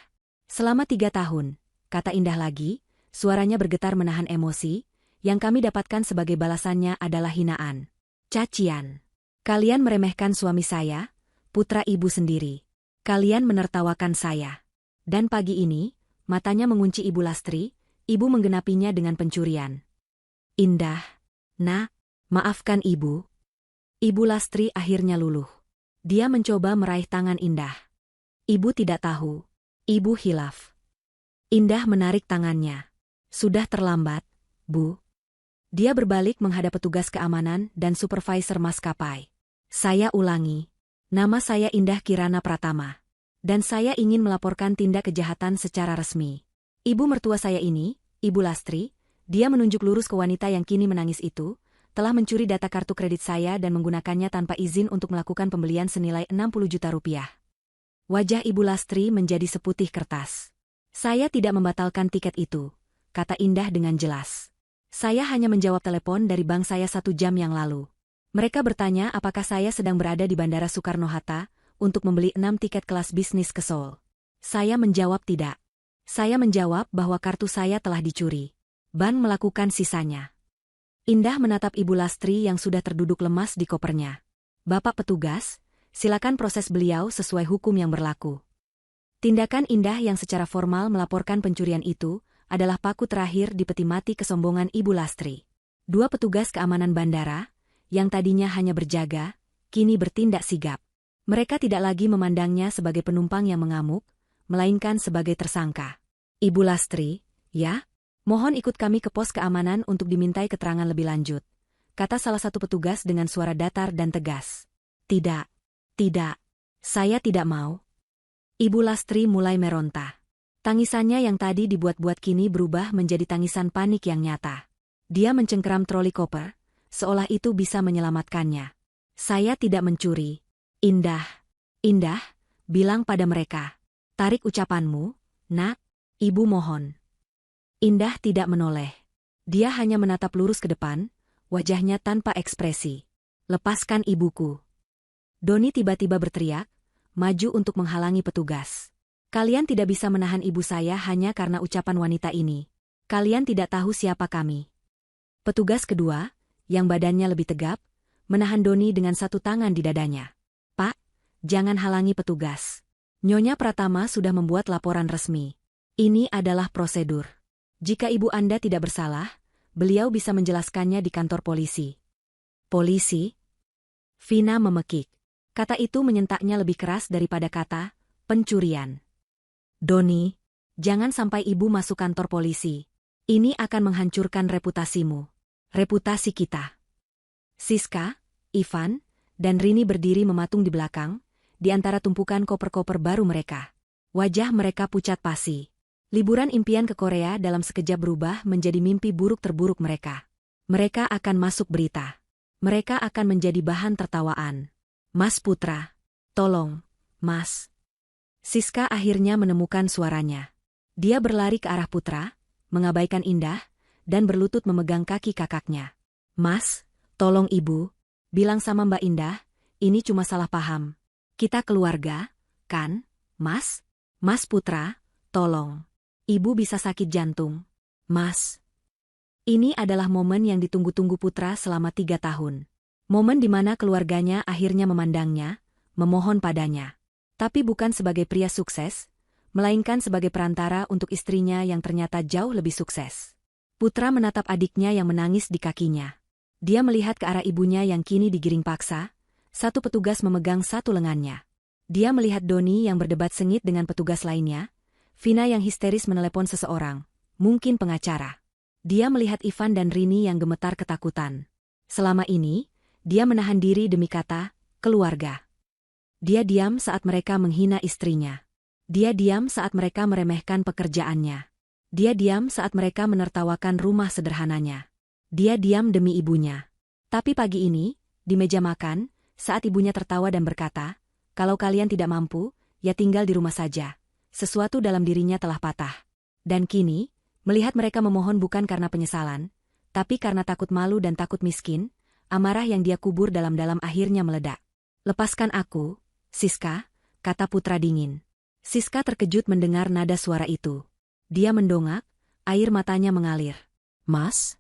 Selama 3 tahun, kata Indah lagi, suaranya bergetar menahan emosi, yang kami dapatkan sebagai balasannya adalah hinaan. Cacian. Kalian meremehkan suami saya, putra ibu sendiri. Kalian menertawakan saya. Dan pagi ini, matanya mengunci Ibu Lastri, ibu menggenapinya dengan pencurian. Indah, nak, maafkan ibu. Ibu Lastri akhirnya luluh. Dia mencoba meraih tangan Indah. Ibu tidak tahu. Ibu hilaf. Indah menarik tangannya. Sudah terlambat, Bu. Dia berbalik menghadap petugas keamanan dan supervisor maskapai. Saya ulangi. Nama saya Indah Kirana Pratama. Dan saya ingin melaporkan tindak kejahatan secara resmi. Ibu mertua saya ini, Ibu Lastri, dia menunjuk lurus ke wanita yang kini menangis itu, telah mencuri data kartu kredit saya dan menggunakannya tanpa izin untuk melakukan pembelian senilai 60 juta rupiah. Wajah Ibu Lastri menjadi seputih kertas. Saya tidak membatalkan tiket itu, kata Indah dengan jelas. Saya hanya menjawab telepon dari bank saya 1 jam yang lalu. Mereka bertanya apakah saya sedang berada di Bandara Soekarno-Hatta untuk membeli 6 tiket kelas bisnis ke Seoul. Saya menjawab tidak. Saya menjawab bahwa kartu saya telah dicuri. Ban melakukan sisanya. Indah menatap Ibu Lastri yang sudah terduduk lemas di kopernya. Bapak petugas, silakan proses beliau sesuai hukum yang berlaku. Tindakan Indah yang secara formal melaporkan pencurian itu adalah paku terakhir di peti mati kesombongan Ibu Lastri. 2 petugas keamanan bandara, yang tadinya hanya berjaga, kini bertindak sigap. Mereka tidak lagi memandangnya sebagai penumpang yang mengamuk, melainkan sebagai tersangka. Ibu Lastri, ya? Mohon ikut kami ke pos keamanan untuk dimintai keterangan lebih lanjut, kata salah satu petugas dengan suara datar dan tegas. Tidak, saya tidak mau. Ibu Lastri mulai meronta. Tangisannya yang tadi dibuat-buat kini berubah menjadi tangisan panik yang nyata. Dia mencengkeram troli koper, seolah itu bisa menyelamatkannya. Saya tidak mencuri. Indah, bilang pada mereka. Tarik ucapanmu, nak, ibu mohon. Indah tidak menoleh. Dia hanya menatap lurus ke depan, wajahnya tanpa ekspresi. Lepaskan ibuku. Doni tiba-tiba berteriak, maju untuk menghalangi petugas. Kalian tidak bisa menahan ibu saya hanya karena ucapan wanita ini. Kalian tidak tahu siapa kami. Petugas kedua, yang badannya lebih tegap, menahan Doni dengan 1 tangan di dadanya. Pak, jangan halangi petugas. Nyonya Pratama sudah membuat laporan resmi. Ini adalah prosedur. Jika ibu Anda tidak bersalah, beliau bisa menjelaskannya di kantor polisi. Polisi? Vina memekik. Kata itu menyentaknya lebih keras daripada kata pencurian. Doni, jangan sampai ibu masuk kantor polisi. Ini akan menghancurkan reputasimu. Reputasi kita. Siska, Ivan, dan Rini berdiri mematung di belakang, di antara tumpukan koper-koper baru mereka. Wajah mereka pucat pasi. Liburan impian ke Korea dalam sekejap berubah menjadi mimpi buruk terburuk mereka. Mereka akan masuk berita. Mereka akan menjadi bahan tertawaan. Mas Putra. Tolong, Mas. Siska akhirnya menemukan suaranya. Dia berlari ke arah Putra, mengabaikan Indah, dan berlutut memegang kaki kakaknya. Mas, tolong ibu, bilang sama Mbak Indah, ini cuma salah paham. Kita keluarga, kan, Mas? Mas Putra, tolong. Ibu bisa sakit jantung. Mas. Ini adalah momen yang ditunggu-tunggu Putra selama 3 tahun. Momen di mana keluarganya akhirnya memandangnya, memohon padanya. Tapi bukan sebagai pria sukses, melainkan sebagai perantara untuk istrinya yang ternyata jauh lebih sukses. Putra menatap adiknya yang menangis di kakinya. Dia melihat ke arah ibunya yang kini digiring paksa, satu petugas memegang satu lengannya. Dia melihat Doni yang berdebat sengit dengan petugas lainnya, Vina yang histeris menelepon seseorang, mungkin pengacara. Dia melihat Ivan dan Rini yang gemetar ketakutan. Selama ini, dia menahan diri demi kata, keluarga. Dia diam saat mereka menghina istrinya. Dia diam saat mereka meremehkan pekerjaannya. Dia diam saat mereka menertawakan rumah sederhananya. Dia diam demi ibunya. Tapi pagi ini, di meja makan, saat ibunya tertawa dan berkata, kalau kalian tidak mampu, ya tinggal di rumah saja. Sesuatu dalam dirinya telah patah. Dan kini, melihat mereka memohon bukan karena penyesalan, tapi karena takut malu dan takut miskin, amarah yang dia kubur dalam-dalam akhirnya meledak. Lepaskan aku, Siska, kata Putra dingin. Siska terkejut mendengar nada suara itu. Dia mendongak, air matanya mengalir. Mas?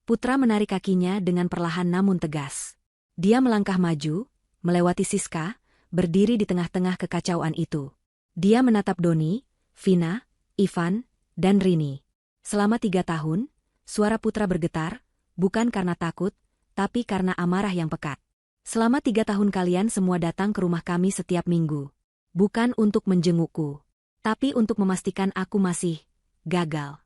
Putra menarik kakinya dengan perlahan namun tegas. Dia melangkah maju, melewati Siska, berdiri di tengah-tengah kekacauan itu. Dia menatap Doni, Vina, Ivan, dan Rini. Selama 3 tahun, suara Putra bergetar, bukan karena takut, tapi karena amarah yang pekat. Selama 3 tahun kalian semua datang ke rumah kami setiap minggu. Bukan untuk menjengukku, tapi untuk memastikan aku masih gagal.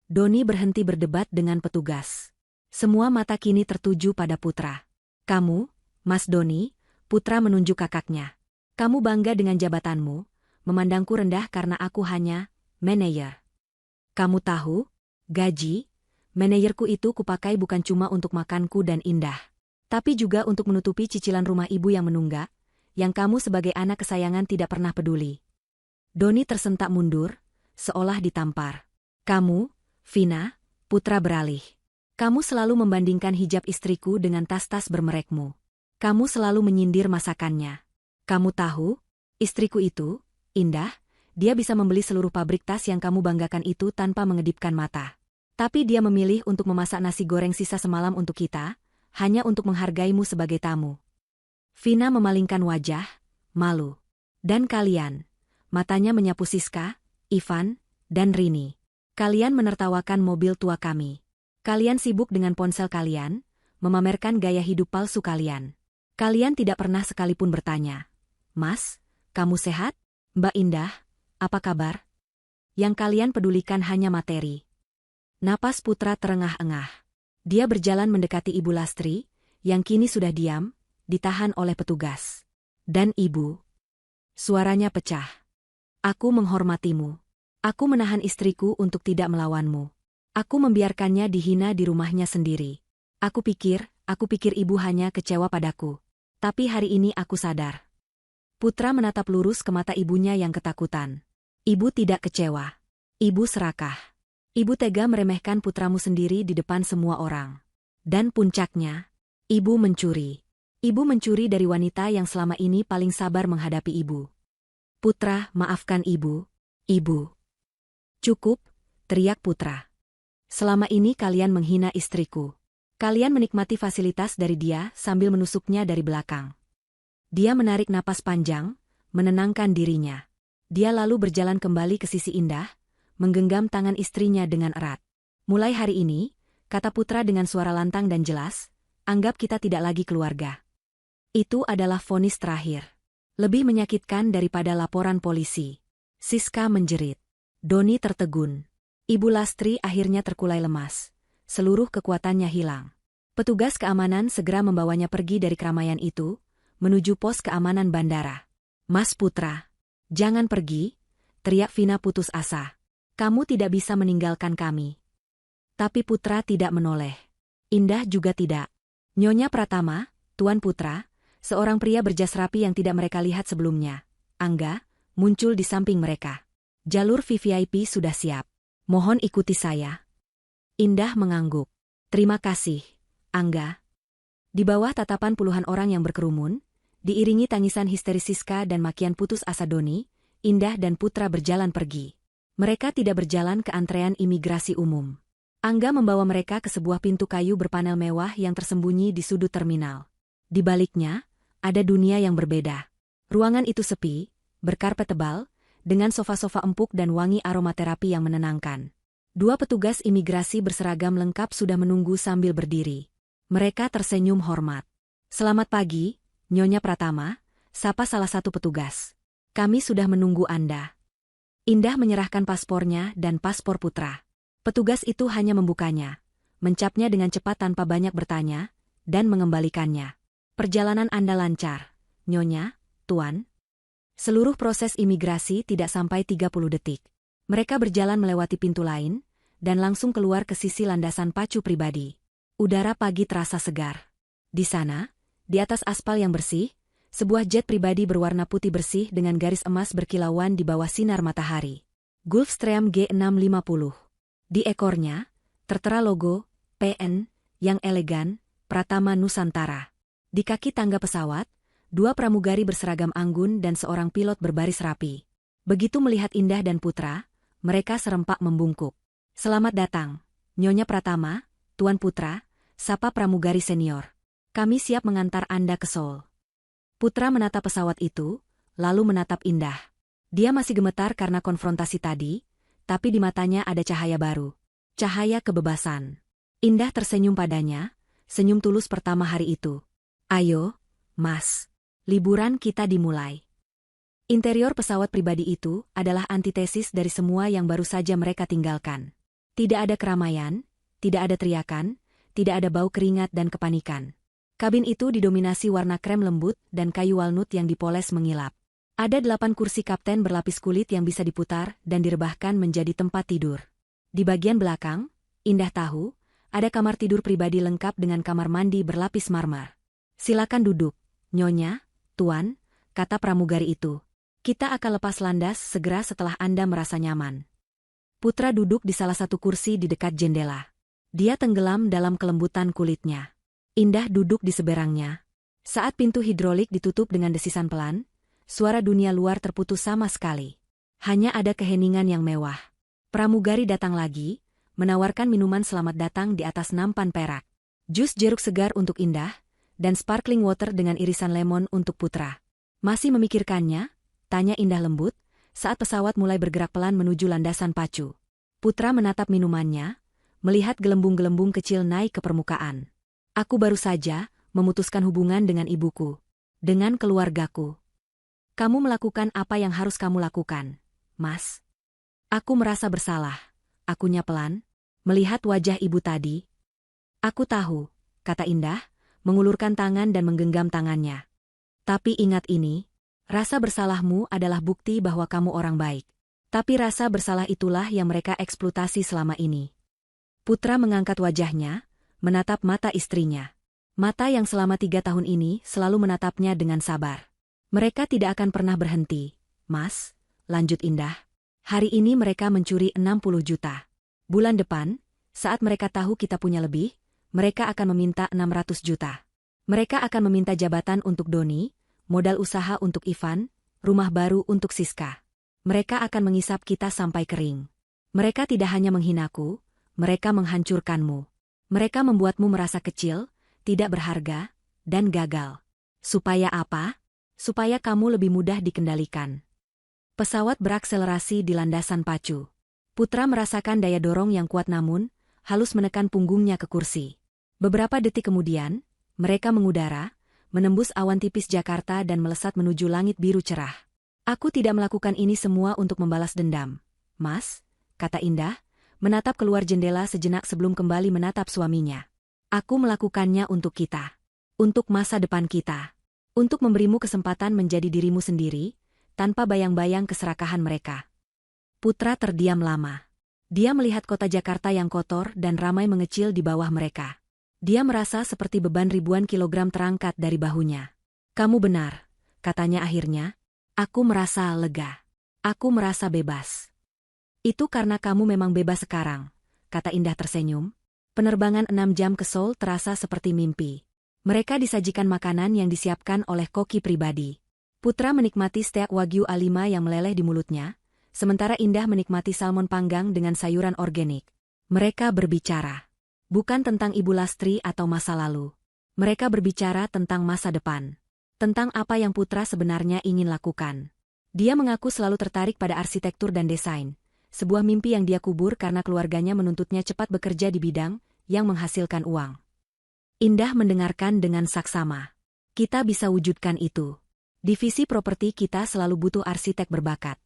Doni berhenti berdebat dengan petugas. Semua mata kini tertuju pada Putra. Kamu, Mas Doni, Putra menunjuk kakaknya. Kamu bangga dengan jabatanmu, memandangku rendah karena aku hanya manajer. Kamu tahu, gaji, manajerku itu kupakai bukan cuma untuk makanku dan Indah, tapi juga untuk menutupi cicilan rumah ibu yang menunggak, yang kamu sebagai anak kesayangan tidak pernah peduli. Doni tersentak mundur, seolah ditampar. Kamu, Vina, Putra beralih. Kamu selalu membandingkan hijab istriku dengan tas-tas bermerekmu. Kamu selalu menyindir masakannya. Kamu tahu, istriku itu, Indah, dia bisa membeli seluruh pabrik tas yang kamu banggakan itu tanpa mengedipkan mata. Tapi dia memilih untuk memasak nasi goreng sisa semalam untuk kita, hanya untuk menghargaimu sebagai tamu. Vina memalingkan wajah, malu. Dan kalian, matanya menyapu Siska, Ivan, dan Rini. Kalian menertawakan mobil tua kami. Kalian sibuk dengan ponsel kalian, memamerkan gaya hidup palsu kalian. Kalian tidak pernah sekalipun bertanya, Mas, kamu sehat? Mbak Indah, apa kabar? Yang kalian pedulikan hanya materi. Napas Putra terengah-engah. Dia berjalan mendekati Ibu Lastri, yang kini sudah diam, ditahan oleh petugas. Dan ibu. Suaranya pecah. Aku menghormatimu. Aku menahan istriku untuk tidak melawanmu. Aku membiarkannya dihina di rumahnya sendiri. Aku pikir ibu hanya kecewa padaku. Tapi hari ini aku sadar. Putra menatap lurus ke mata ibunya yang ketakutan. Ibu tidak kecewa. Ibu serakah. Ibu tega meremehkan putramu sendiri di depan semua orang. Dan puncaknya, ibu mencuri. Ibu mencuri dari wanita yang selama ini paling sabar menghadapi ibu. Putra, maafkan ibu. Ibu. Cukup, teriak Putra. Selama ini kalian menghina istriku. Kalian menikmati fasilitas dari dia sambil menusuknya dari belakang. Dia menarik napas panjang, menenangkan dirinya. Dia lalu berjalan kembali ke sisi Indah, menggenggam tangan istrinya dengan erat. Mulai hari ini, kata Putra dengan suara lantang dan jelas, anggap kita tidak lagi keluarga. Itu adalah vonis terakhir. Lebih menyakitkan daripada laporan polisi. Siska menjerit. Doni tertegun. Ibu Lastri akhirnya terkulai lemas. Seluruh kekuatannya hilang. Petugas keamanan segera membawanya pergi dari keramaian itu, menuju pos keamanan bandara. Mas Putra, jangan pergi, teriak Vina putus asa. Kamu tidak bisa meninggalkan kami. Tapi Putra tidak menoleh. Indah juga tidak. Nyonya Pratama, Tuan Putra, seorang pria berjas rapi yang tidak mereka lihat sebelumnya, Angga, muncul di samping mereka. Jalur VVIP sudah siap. Mohon ikuti saya. Indah mengangguk. Terima kasih, Angga. Di bawah tatapan puluhan orang yang berkerumun, diiringi tangisan histeris Siska dan makian putus asa Doni, Indah dan Putra berjalan pergi. Mereka tidak berjalan ke antrean imigrasi umum. Angga membawa mereka ke sebuah pintu kayu berpanel mewah yang tersembunyi di sudut terminal. Di baliknya, ada dunia yang berbeda. Ruangan itu sepi, berkarpet tebal, dengan sofa-sofa empuk dan wangi aromaterapi yang menenangkan. Dua petugas imigrasi berseragam lengkap sudah menunggu sambil berdiri. Mereka tersenyum hormat. Selamat pagi, Nyonya Pratama, sapa salah satu petugas. Kami sudah menunggu Anda. Indah menyerahkan paspornya dan paspor Putra. Petugas itu hanya membukanya, mencapnya dengan cepat tanpa banyak bertanya, dan mengembalikannya. Perjalanan Anda lancar, Nyonya, Tuan. Seluruh proses imigrasi tidak sampai 30 detik. Mereka berjalan melewati pintu lain, dan langsung keluar ke sisi landasan pacu pribadi. Udara pagi terasa segar. Di sana, di atas aspal yang bersih, sebuah jet pribadi berwarna putih bersih dengan garis emas berkilauan di bawah sinar matahari. Gulfstream G650. Di ekornya, tertera logo, PN, yang elegan, Pratama Nusantara. Di kaki tangga pesawat, dua pramugari berseragam anggun dan seorang pilot berbaris rapi. Begitu melihat Indah dan Putra, mereka serempak membungkuk. Selamat datang, Nyonya Pratama, Tuan Putra, sapa pramugari senior. Kami siap mengantar Anda ke Seoul. Putra menatap pesawat itu, lalu menatap Indah. Dia masih gemetar karena konfrontasi tadi, tapi di matanya ada cahaya baru. Cahaya kebebasan. Indah tersenyum padanya, senyum tulus pertama hari itu. Ayo, Mas. Liburan kita dimulai. Interior pesawat pribadi itu adalah antitesis dari semua yang baru saja mereka tinggalkan. Tidak ada keramaian, tidak ada teriakan, tidak ada bau keringat dan kepanikan. Kabin itu didominasi warna krem lembut dan kayu walnut yang dipoles mengilap. Ada 8 kursi kapten berlapis kulit yang bisa diputar dan direbahkan menjadi tempat tidur. Di bagian belakang, Indah tahu, ada kamar tidur pribadi lengkap dengan kamar mandi berlapis marmer. Silakan duduk, Nyonya, Tuan, kata pramugari itu. Kita akan lepas landas segera setelah Anda merasa nyaman. Putra duduk di salah satu kursi di dekat jendela. Dia tenggelam dalam kelembutan kulitnya. Indah duduk di seberangnya. Saat pintu hidrolik ditutup dengan desisan pelan, suara dunia luar terputus sama sekali. Hanya ada keheningan yang mewah. Pramugari datang lagi, menawarkan minuman selamat datang di atas nampan perak. Jus jeruk segar untuk Indah, dan sparkling water dengan irisan lemon untuk Putra. Masih memikirkannya? Tanya Indah lembut, saat pesawat mulai bergerak pelan menuju landasan pacu. Putra menatap minumannya, melihat gelembung-gelembung kecil naik ke permukaan. Aku baru saja memutuskan hubungan dengan ibuku, dengan keluargaku. Kamu melakukan apa yang harus kamu lakukan, Mas. Aku merasa bersalah, akunya pelan, melihat wajah ibu tadi. Aku tahu, kata Indah, mengulurkan tangan dan menggenggam tangannya. Tapi ingat ini, rasa bersalahmu adalah bukti bahwa kamu orang baik. Tapi rasa bersalah itulah yang mereka eksploitasi selama ini. Putra mengangkat wajahnya, menatap mata istrinya. Mata yang selama 3 tahun ini selalu menatapnya dengan sabar. Mereka tidak akan pernah berhenti, Mas, lanjut Indah. Hari ini mereka mencuri 60 juta. Bulan depan, saat mereka tahu kita punya lebih, mereka akan meminta 600 juta. Mereka akan meminta jabatan untuk Doni, modal usaha untuk Ivan, rumah baru untuk Siska. Mereka akan mengisap kita sampai kering. Mereka tidak hanya menghinaku, mereka menghancurkanmu. Mereka membuatmu merasa kecil, tidak berharga, dan gagal. Supaya apa? Supaya kamu lebih mudah dikendalikan. Pesawat berakselerasi di landasan pacu. Putra merasakan daya dorong yang kuat namun, halus menekan punggungnya ke kursi. Beberapa detik kemudian, mereka mengudara, menembus awan tipis Jakarta dan melesat menuju langit biru cerah. Aku tidak melakukan ini semua untuk membalas dendam, Mas, kata Indah, menatap keluar jendela sejenak sebelum kembali menatap suaminya. Aku melakukannya untuk kita. Untuk masa depan kita. Untuk memberimu kesempatan menjadi dirimu sendiri, tanpa bayang-bayang keserakahan mereka. Putra terdiam lama. Dia melihat kota Jakarta yang kotor dan ramai mengecil di bawah mereka. Dia merasa seperti beban ribuan kilogram terangkat dari bahunya. Kamu benar, katanya akhirnya. Aku merasa lega. Aku merasa bebas. Itu karena kamu memang bebas sekarang, kata Indah tersenyum. Penerbangan 6 jam ke Seoul terasa seperti mimpi. Mereka disajikan makanan yang disiapkan oleh koki pribadi. Putra menikmati steak Wagyu A5 yang meleleh di mulutnya, sementara Indah menikmati salmon panggang dengan sayuran organik. Mereka berbicara. Bukan tentang Ibu Lastri atau masa lalu. Mereka berbicara tentang masa depan. Tentang apa yang Putra sebenarnya ingin lakukan. Dia mengaku selalu tertarik pada arsitektur dan desain. Sebuah mimpi yang dia kubur karena keluarganya menuntutnya cepat bekerja di bidang yang menghasilkan uang. Indah mendengarkan dengan saksama. Kita bisa wujudkan itu. Divisi properti kita selalu butuh arsitek berbakat.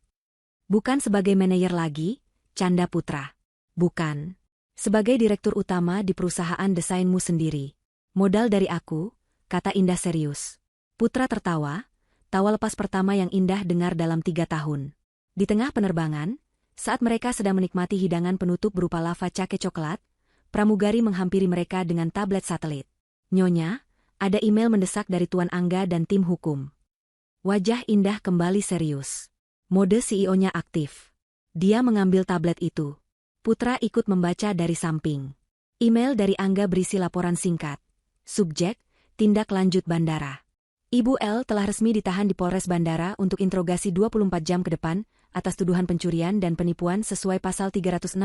Bukan sebagai manajer lagi, canda Putra. Bukan. Sebagai direktur utama di perusahaan desainmu sendiri. Modal dari aku, kata Indah serius. Putra tertawa, tawa lepas pertama yang Indah dengar dalam 3 tahun. Di tengah penerbangan, saat mereka sedang menikmati hidangan penutup berupa lava cake coklat, pramugari menghampiri mereka dengan tablet satelit. Nyonya, ada email mendesak dari Tuan Angga dan tim hukum. Wajah Indah kembali serius. Mode CEO-nya aktif. Dia mengambil tablet itu. Putra ikut membaca dari samping. Email dari Angga berisi laporan singkat. Subjek, tindak lanjut bandara. Ibu L telah resmi ditahan di Polres Bandara untuk interogasi 24 jam ke depan atas tuduhan pencurian dan penipuan sesuai pasal 362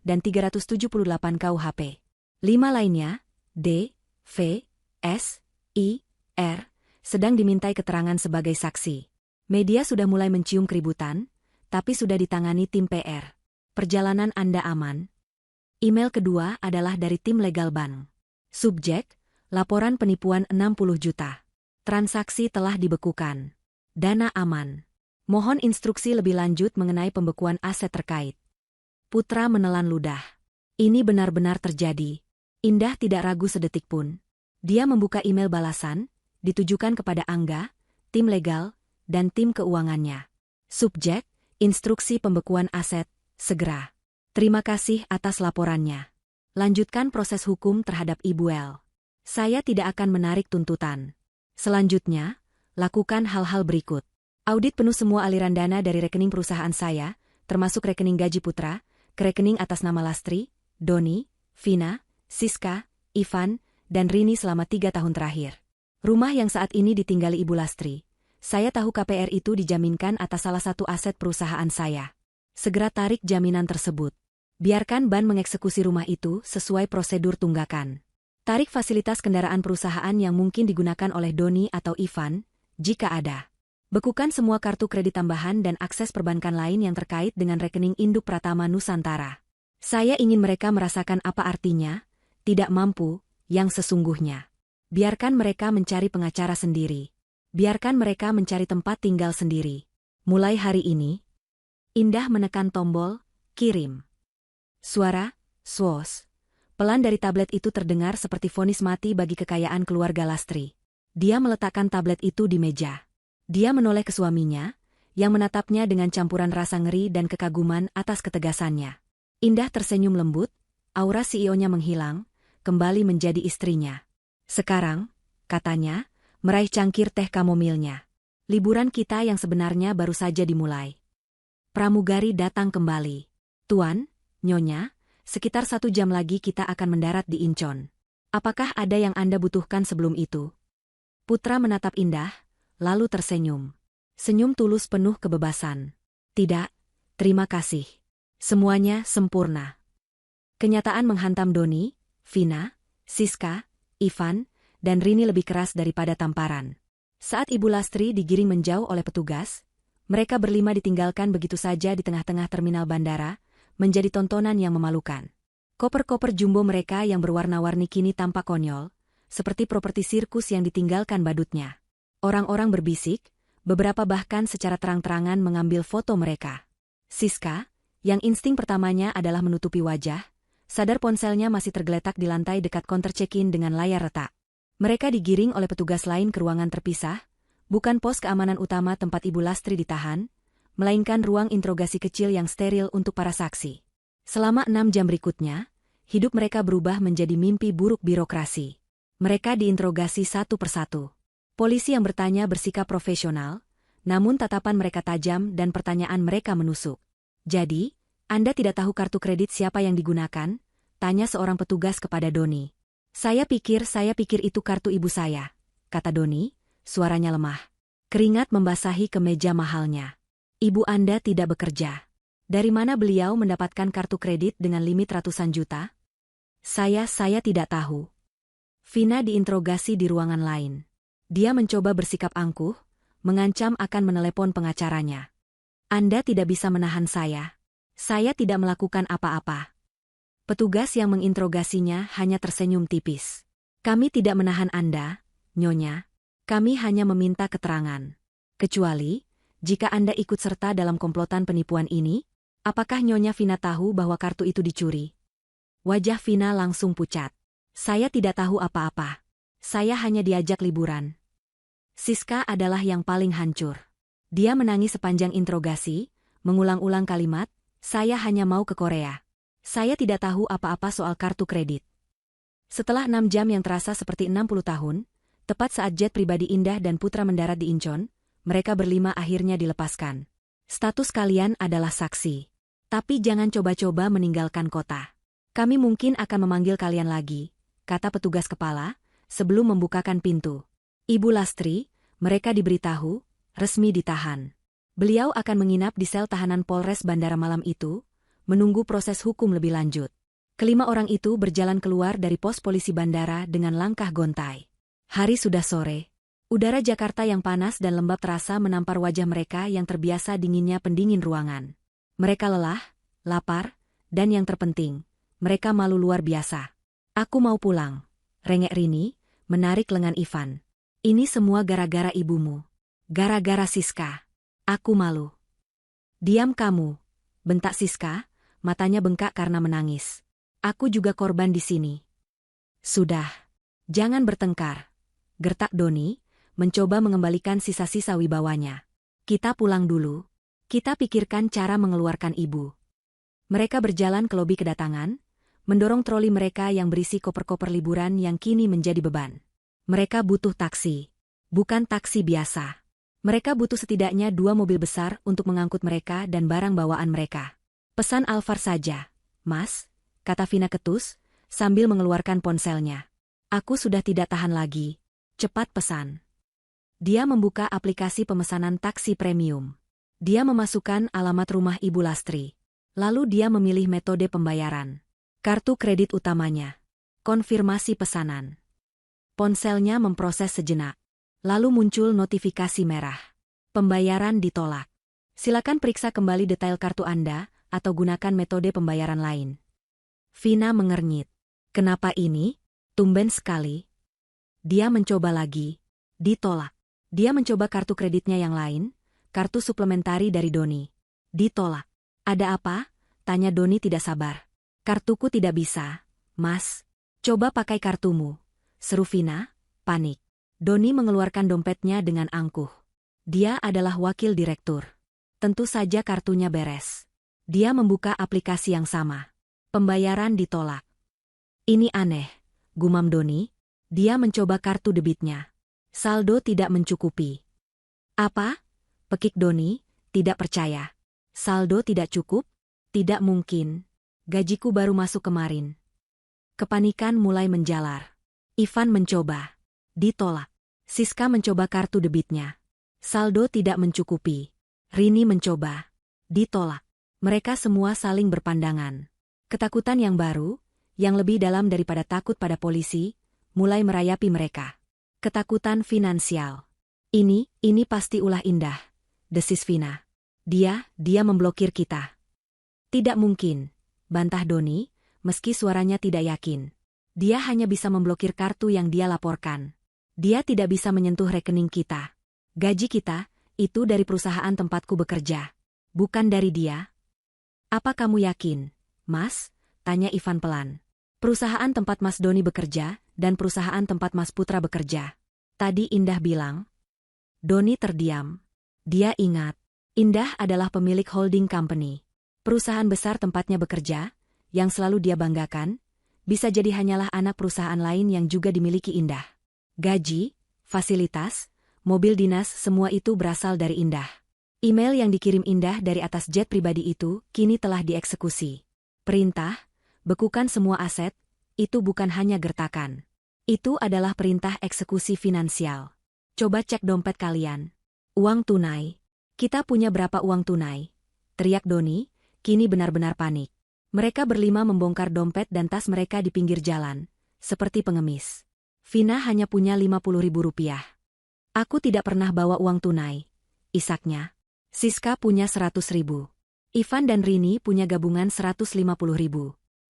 dan 378 KUHP. 5 lainnya, D, V, S, I, R, sedang dimintai keterangan sebagai saksi. Media sudah mulai mencium keributan, tapi sudah ditangani tim PR. Perjalanan Anda aman. Email kedua adalah dari tim legal bank. Subjek, laporan penipuan 60 juta. Transaksi telah dibekukan. Dana aman. Mohon instruksi lebih lanjut mengenai pembekuan aset terkait. Putra menelan ludah. Ini benar-benar terjadi. Indah tidak ragu sedetik pun. Dia membuka email balasan, ditujukan kepada Angga, tim legal, dan tim keuangannya. Subjek, instruksi pembekuan aset, segera. Terima kasih atas laporannya. Lanjutkan proses hukum terhadap Ibu L. Saya tidak akan menarik tuntutan. Selanjutnya, lakukan hal-hal berikut. Audit penuh semua aliran dana dari rekening perusahaan saya, termasuk rekening gaji Putra, ke rekening atas nama Lastri, Doni, Vina, Siska, Ivan, dan Rini selama 3 tahun terakhir. Rumah yang saat ini ditinggali Ibu Lastri. Saya tahu KPR itu dijaminkan atas salah satu aset perusahaan saya. Segera tarik jaminan tersebut. Biarkan ban mengeksekusi rumah itu sesuai prosedur tunggakan. Tarik fasilitas kendaraan perusahaan yang mungkin digunakan oleh Doni atau Ivan, jika ada. Bekukan semua kartu kredit tambahan dan akses perbankan lain yang terkait dengan rekening induk Pratama Nusantara. Saya ingin mereka merasakan apa artinya, tidak mampu, yang sesungguhnya. Biarkan mereka mencari pengacara sendiri. Biarkan mereka mencari tempat tinggal sendiri. Mulai hari ini, Indah menekan tombol, kirim. Suara, swos. Pelan dari tablet itu terdengar seperti vonis mati bagi kekayaan keluarga Lastri. Dia meletakkan tablet itu di meja. Dia menoleh ke suaminya, yang menatapnya dengan campuran rasa ngeri dan kekaguman atas ketegasannya. Indah tersenyum lembut, aura CEO-nya menghilang, kembali menjadi istrinya. Sekarang, katanya, meraih cangkir teh kamomilnya. Liburan kita yang sebenarnya baru saja dimulai. Pramugari datang kembali. Tuan, Nyonya, sekitar 1 jam lagi kita akan mendarat di Incheon. Apakah ada yang Anda butuhkan sebelum itu? Putra menatap Indah, lalu tersenyum. Senyum tulus penuh kebebasan. Tidak, terima kasih. Semuanya sempurna. Kenyataan menghantam Doni, Vina, Siska, Ivan, dan Rini lebih keras daripada tamparan. Saat Ibu Lastri digiring menjauh oleh petugas, mereka berlima ditinggalkan begitu saja di tengah-tengah terminal bandara, menjadi tontonan yang memalukan. Koper-koper jumbo mereka yang berwarna-warni kini tampak konyol, seperti properti sirkus yang ditinggalkan badutnya. Orang-orang berbisik, beberapa bahkan secara terang-terangan mengambil foto mereka. Siska, yang insting pertamanya adalah menutupi wajah, sadar ponselnya masih tergeletak di lantai dekat counter check-in dengan layar retak. Mereka digiring oleh petugas lain ke ruangan terpisah, bukan pos keamanan utama tempat Ibu Lastri ditahan, melainkan ruang interogasi kecil yang steril untuk para saksi. Selama 6 jam berikutnya, hidup mereka berubah menjadi mimpi buruk birokrasi. Mereka diinterogasi satu persatu. Polisi yang bertanya bersikap profesional, namun tatapan mereka tajam dan pertanyaan mereka menusuk. "Jadi, Anda tidak tahu kartu kredit siapa yang digunakan?" tanya seorang petugas kepada Doni. Saya pikir itu kartu ibu saya," kata Doni, suaranya lemah. Keringat membasahi kemeja mahalnya. "Ibu Anda tidak bekerja. Dari mana beliau mendapatkan kartu kredit dengan limit ratusan juta?" Saya tidak tahu." Vina diinterogasi di ruangan lain. Dia mencoba bersikap angkuh, mengancam akan menelepon pengacaranya. "Anda tidak bisa menahan saya. Saya tidak melakukan apa-apa." Petugas yang menginterogasinya hanya tersenyum tipis. "Kami tidak menahan Anda, Nyonya. Kami hanya meminta keterangan. Kecuali, jika Anda ikut serta dalam komplotan penipuan ini, apakah Nyonya Vina tahu bahwa kartu itu dicuri?" Wajah Vina langsung pucat. "Saya tidak tahu apa-apa. Saya hanya diajak liburan." Siska adalah yang paling hancur. Dia menangis sepanjang interogasi, mengulang-ulang kalimat, "Saya hanya mau ke Korea. Saya tidak tahu apa-apa soal kartu kredit." Setelah 6 jam yang terasa seperti 60 tahun, tepat saat jet pribadi Indah dan Putra mendarat di Incheon, mereka berlima akhirnya dilepaskan. "Status kalian adalah saksi. Tapi jangan coba-coba meninggalkan kota. Kami mungkin akan memanggil kalian lagi," kata petugas kepala, sebelum membukakan pintu. "Ibu Lastri," mereka diberitahu, resmi ditahan. Beliau akan menginap di sel tahanan Polres Bandara malam itu, menunggu proses hukum lebih lanjut. Kelima orang itu berjalan keluar dari pos polisi bandara dengan langkah gontai. Hari sudah sore. Udara Jakarta yang panas dan lembab terasa menampar wajah mereka yang terbiasa dinginnya pendingin ruangan. Mereka lelah, lapar, dan yang terpenting, mereka malu luar biasa. "Aku mau pulang," rengek Rini, menarik lengan Ivan. "Ini semua gara-gara ibumu. Gara-gara Siska. Aku malu." "Diam kamu," bentak Siska, matanya bengkak karena menangis. "Aku juga korban di sini." "Sudah. Jangan bertengkar," gertak Doni, mencoba mengembalikan sisa-sisa wibawanya. "Kita pulang dulu. Kita pikirkan cara mengeluarkan ibu." Mereka berjalan ke lobi kedatangan, mendorong troli mereka yang berisi koper-koper liburan yang kini menjadi beban. Mereka butuh taksi. Bukan taksi biasa. Mereka butuh setidaknya 2 mobil besar untuk mengangkut mereka dan barang bawaan mereka. "Pesan Alphard saja, Mas," kata Vina ketus, sambil mengeluarkan ponselnya. "Aku sudah tidak tahan lagi. Cepat pesan." Dia membuka aplikasi pemesanan taksi premium. Dia memasukkan alamat rumah Ibu Lastri. Lalu dia memilih metode pembayaran. Kartu kredit utamanya. Konfirmasi pesanan. Ponselnya memproses sejenak. Lalu muncul notifikasi merah. Pembayaran ditolak. Silakan periksa kembali detail kartu Anda, atau gunakan metode pembayaran lain. Vina mengernyit. Kenapa ini? Tumben sekali. Dia mencoba lagi. Ditolak. Dia mencoba kartu kreditnya yang lain, kartu suplementari dari Doni. Ditolak. "Ada apa?" tanya Doni tidak sabar. "Kartuku tidak bisa, Mas." "Coba pakai kartumu," seru Vina, panik. Doni mengeluarkan dompetnya dengan angkuh. Dia adalah wakil direktur. Tentu saja kartunya beres. Dia membuka aplikasi yang sama. Pembayaran ditolak. "Ini aneh," gumam Doni. Dia mencoba kartu debitnya. Saldo tidak mencukupi. "Apa?" pekik Doni, tidak percaya. "Saldo tidak cukup? Tidak mungkin. Gajiku baru masuk kemarin." Kepanikan mulai menjalar. Ivan mencoba. Ditolak. Siska mencoba kartu debitnya. Saldo tidak mencukupi. Rini mencoba. Ditolak. Mereka semua saling berpandangan. Ketakutan yang baru, yang lebih dalam daripada takut pada polisi, mulai merayapi mereka. Ketakutan finansial. Ini pasti ulah Indah," desis Vina. Dia memblokir kita." "Tidak mungkin," bantah Doni, meski suaranya tidak yakin. "Dia hanya bisa memblokir kartu yang dia laporkan. Dia tidak bisa menyentuh rekening kita. Gaji kita, itu dari perusahaan tempatku bekerja. Bukan dari dia." "Apa kamu yakin, Mas?" tanya Ivan pelan. "Perusahaan tempat Mas Doni bekerja, dan perusahaan tempat Mas Putra bekerja. Tadi Indah bilang." Doni terdiam. Dia ingat. Indah adalah pemilik holding company. Perusahaan besar tempatnya bekerja, yang selalu dia banggakan, bisa jadi hanyalah anak perusahaan lain yang juga dimiliki Indah. Gaji, fasilitas, mobil dinas semua itu berasal dari Indah. Email yang dikirim Indah dari atas jet pribadi itu kini telah dieksekusi. Perintah, bekukan semua aset, itu bukan hanya gertakan. Itu adalah perintah eksekusi finansial. Coba cek dompet kalian. Uang tunai. Kita punya berapa uang tunai? Teriak Doni, kini benar-benar panik. Mereka berlima membongkar dompet dan tas mereka di pinggir jalan, seperti pengemis. Vina hanya punya 50.000 rupiah. Aku tidak pernah bawa uang tunai, isaknya. Siska punya 100.000. Ivan dan Rini punya gabungan 150.000.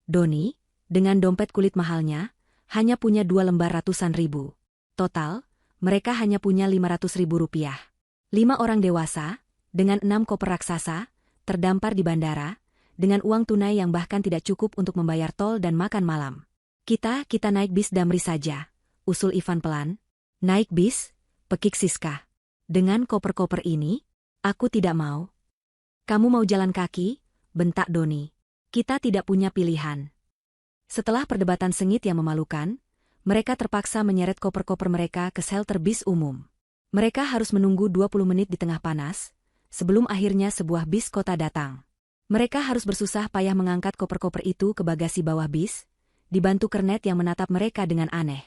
Doni, dengan dompet kulit mahalnya, hanya punya 2 lembar ratusan ribu. Total, mereka hanya punya 500.000 rupiah. 5 orang dewasa, dengan 6 koper raksasa, terdampar di bandara, dengan uang tunai yang bahkan tidak cukup untuk membayar tol dan makan malam. Kita naik bis Damri saja, usul Ivan pelan. Naik bis, pekik Siska. Dengan koper-koper ini, aku tidak mau. Kamu mau jalan kaki? Bentak Doni. Kita tidak punya pilihan. Setelah perdebatan sengit yang memalukan, mereka terpaksa menyeret koper-koper mereka ke shelter bis umum. Mereka harus menunggu 20 menit di tengah panas, sebelum akhirnya sebuah bis kota datang. Mereka harus bersusah payah mengangkat koper-koper itu ke bagasi bawah bis, dibantu kernet yang menatap mereka dengan aneh.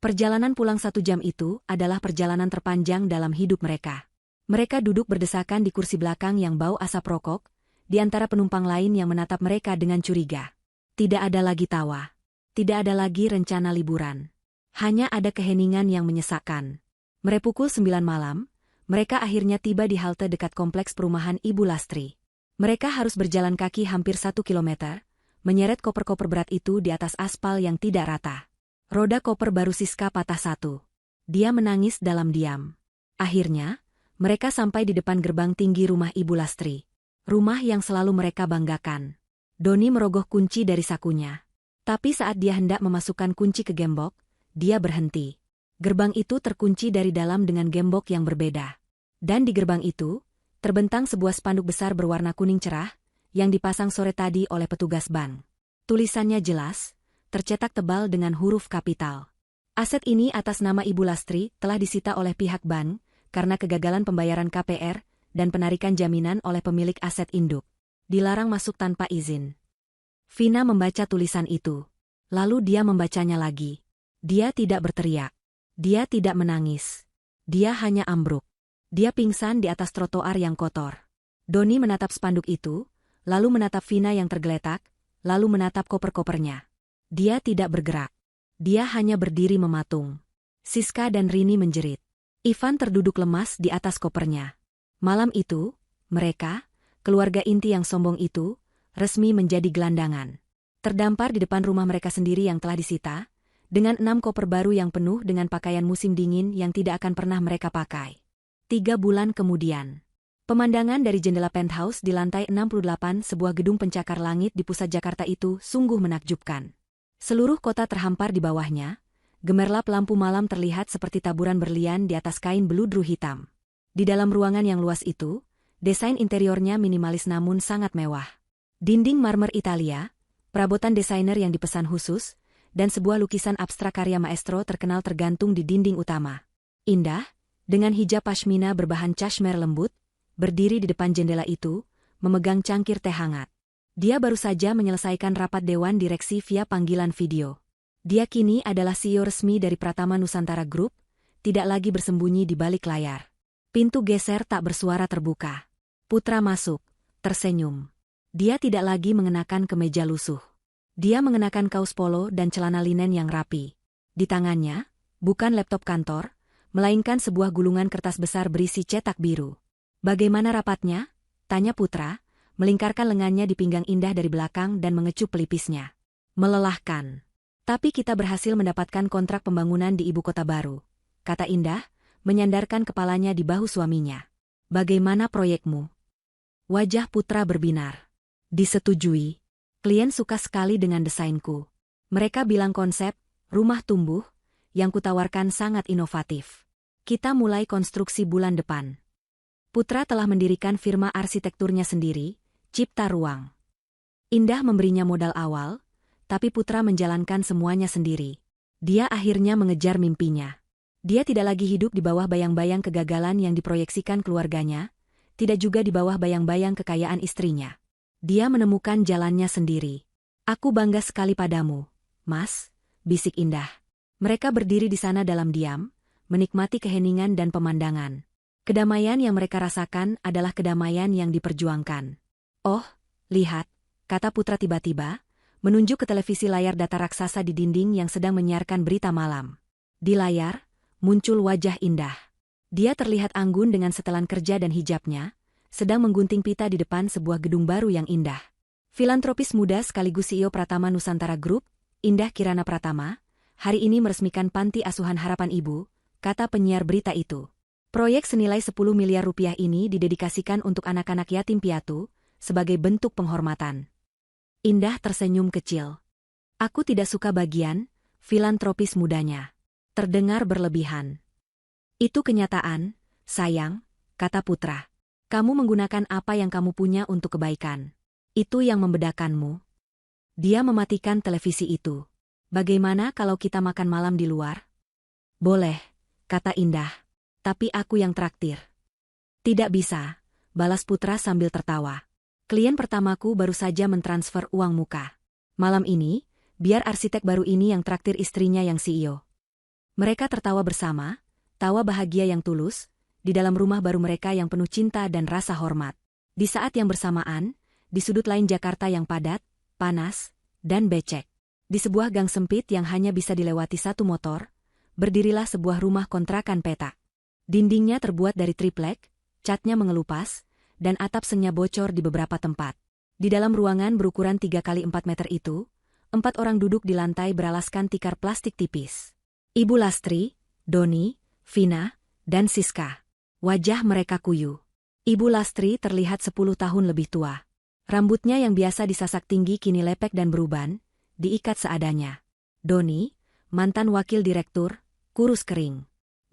Perjalanan pulang 1 jam itu adalah perjalanan terpanjang dalam hidup mereka. Mereka duduk berdesakan di kursi belakang yang bau asap rokok, di antara penumpang lain yang menatap mereka dengan curiga. Tidak ada lagi tawa. Tidak ada lagi rencana liburan. Hanya ada keheningan yang menyesakkan. Pukul 9 malam, mereka akhirnya tiba di halte dekat kompleks perumahan Ibu Lastri. Mereka harus berjalan kaki hampir 1 kilometer, menyeret koper-koper berat itu di atas aspal yang tidak rata. Roda koper baru Siska patah 1. Dia menangis dalam diam. Akhirnya, mereka sampai di depan gerbang tinggi rumah Ibu Lastri. Rumah yang selalu mereka banggakan. Doni merogoh kunci dari sakunya. Tapi saat dia hendak memasukkan kunci ke gembok, dia berhenti. Gerbang itu terkunci dari dalam dengan gembok yang berbeda. Dan di gerbang itu, terbentang sebuah spanduk besar berwarna kuning cerah, yang dipasang sore tadi oleh petugas bank. Tulisannya jelas, tercetak tebal dengan huruf kapital. Aset ini atas nama Ibu Lastri telah disita oleh pihak bank, karena kegagalan pembayaran KPR, dan penarikan jaminan oleh pemilik aset induk. Dilarang masuk tanpa izin. Vina membaca tulisan itu. Lalu dia membacanya lagi. Dia tidak berteriak. Dia tidak menangis. Dia hanya ambruk. Dia pingsan di atas trotoar yang kotor. Doni menatap spanduk itu, lalu menatap Vina yang tergeletak, lalu menatap koper-kopernya. Dia tidak bergerak. Dia hanya berdiri mematung. Siska dan Rini menjerit. Ivan terduduk lemas di atas kopernya. Malam itu, mereka, keluarga inti yang sombong itu, resmi menjadi gelandangan. Terdampar di depan rumah mereka sendiri yang telah disita, dengan 6 koper baru yang penuh dengan pakaian musim dingin yang tidak akan pernah mereka pakai. 3 bulan kemudian. Pemandangan dari jendela penthouse di lantai 68 sebuah gedung pencakar langit di pusat Jakarta itu sungguh menakjubkan. Seluruh kota terhampar di bawahnya, gemerlap lampu malam terlihat seperti taburan berlian di atas kain beludru hitam. Di dalam ruangan yang luas itu, desain interiornya minimalis namun sangat mewah. Dinding marmer Italia, perabotan desainer yang dipesan khusus, dan sebuah lukisan abstrak karya maestro terkenal tergantung di dinding utama. Indah, dengan hijab pashmina berbahan cashmere lembut, berdiri di depan jendela itu, memegang cangkir teh hangat. Dia baru saja menyelesaikan rapat dewan direksi via panggilan video. Dia kini adalah CEO resmi dari Pratama Nusantara Group, tidak lagi bersembunyi di balik layar. Pintu geser tak bersuara terbuka. Putra masuk, tersenyum. Dia tidak lagi mengenakan kemeja lusuh. Dia mengenakan kaos polo dan celana linen yang rapi. Di tangannya, bukan laptop kantor, melainkan sebuah gulungan kertas besar berisi cetak biru. Bagaimana rapatnya? Tanya Putra, melingkarkan lengannya di pinggang Indah dari belakang dan mengecup pelipisnya. Melelahkan. Tapi kita berhasil mendapatkan kontrak pembangunan di ibu kota baru, kata Indah, menyandarkan kepalanya di bahu suaminya. Bagaimana proyekmu? Wajah Putra berbinar. Disetujui. Klien suka sekali dengan desainku. Mereka bilang konsep, rumah tumbuh, yang kutawarkan sangat inovatif. Kita mulai konstruksi bulan depan. Putra telah mendirikan firma arsitekturnya sendiri, Cipta Ruang. Indah memberinya modal awal, tapi Putra menjalankan semuanya sendiri. Dia akhirnya mengejar mimpinya. Dia tidak lagi hidup di bawah bayang-bayang kegagalan yang diproyeksikan keluarganya, tidak juga di bawah bayang-bayang kekayaan istrinya. Dia menemukan jalannya sendiri. Aku bangga sekali padamu, Mas, bisik Indah. Mereka berdiri di sana dalam diam, menikmati keheningan dan pemandangan. Kedamaian yang mereka rasakan adalah kedamaian yang diperjuangkan. Oh, lihat, kata Putra tiba-tiba, menunjuk ke televisi layar datar raksasa di dinding yang sedang menyiarkan berita malam. Di layar, muncul wajah Indah. Dia terlihat anggun dengan setelan kerja dan hijabnya, sedang menggunting pita di depan sebuah gedung baru yang indah. Filantropis muda sekaligus CEO Pratama Nusantara Group, Indah Kirana Pratama, hari ini meresmikan Panti Asuhan Harapan Ibu, kata penyiar berita itu. Proyek senilai 10 miliar rupiah ini didedikasikan untuk anak-anak yatim piatu, sebagai bentuk penghormatan. Indah tersenyum kecil. Aku tidak suka bagian filantropis mudanya. Terdengar berlebihan. Itu kenyataan, sayang, kata Putra. Kamu menggunakan apa yang kamu punya untuk kebaikan. Itu yang membedakanmu. Dia mematikan televisi itu. Bagaimana kalau kita makan malam di luar? Boleh, kata Indah. Tapi aku yang traktir. Tidak bisa, balas Putra sambil tertawa. Klien pertamaku baru saja mentransfer uang muka. Malam ini, biar arsitek baru ini yang traktir istrinya yang CEO. Mereka tertawa bersama, tawa bahagia yang tulus, di dalam rumah baru mereka yang penuh cinta dan rasa hormat. Di saat yang bersamaan, di sudut lain Jakarta yang padat, panas, dan becek. Di sebuah gang sempit yang hanya bisa dilewati satu motor, berdirilah sebuah rumah kontrakan petak. Dindingnya terbuat dari triplek, catnya mengelupas, dan atap sengnya bocor di beberapa tempat. Di dalam ruangan berukuran 3x4 meter itu, 4 orang duduk di lantai beralaskan tikar plastik tipis. Ibu Lastri, Doni, Vina, dan Siska. Wajah mereka kuyu. Ibu Lastri terlihat 10 tahun lebih tua. Rambutnya yang biasa disasak tinggi kini lepek dan beruban, diikat seadanya. Doni, mantan wakil direktur, kurus kering.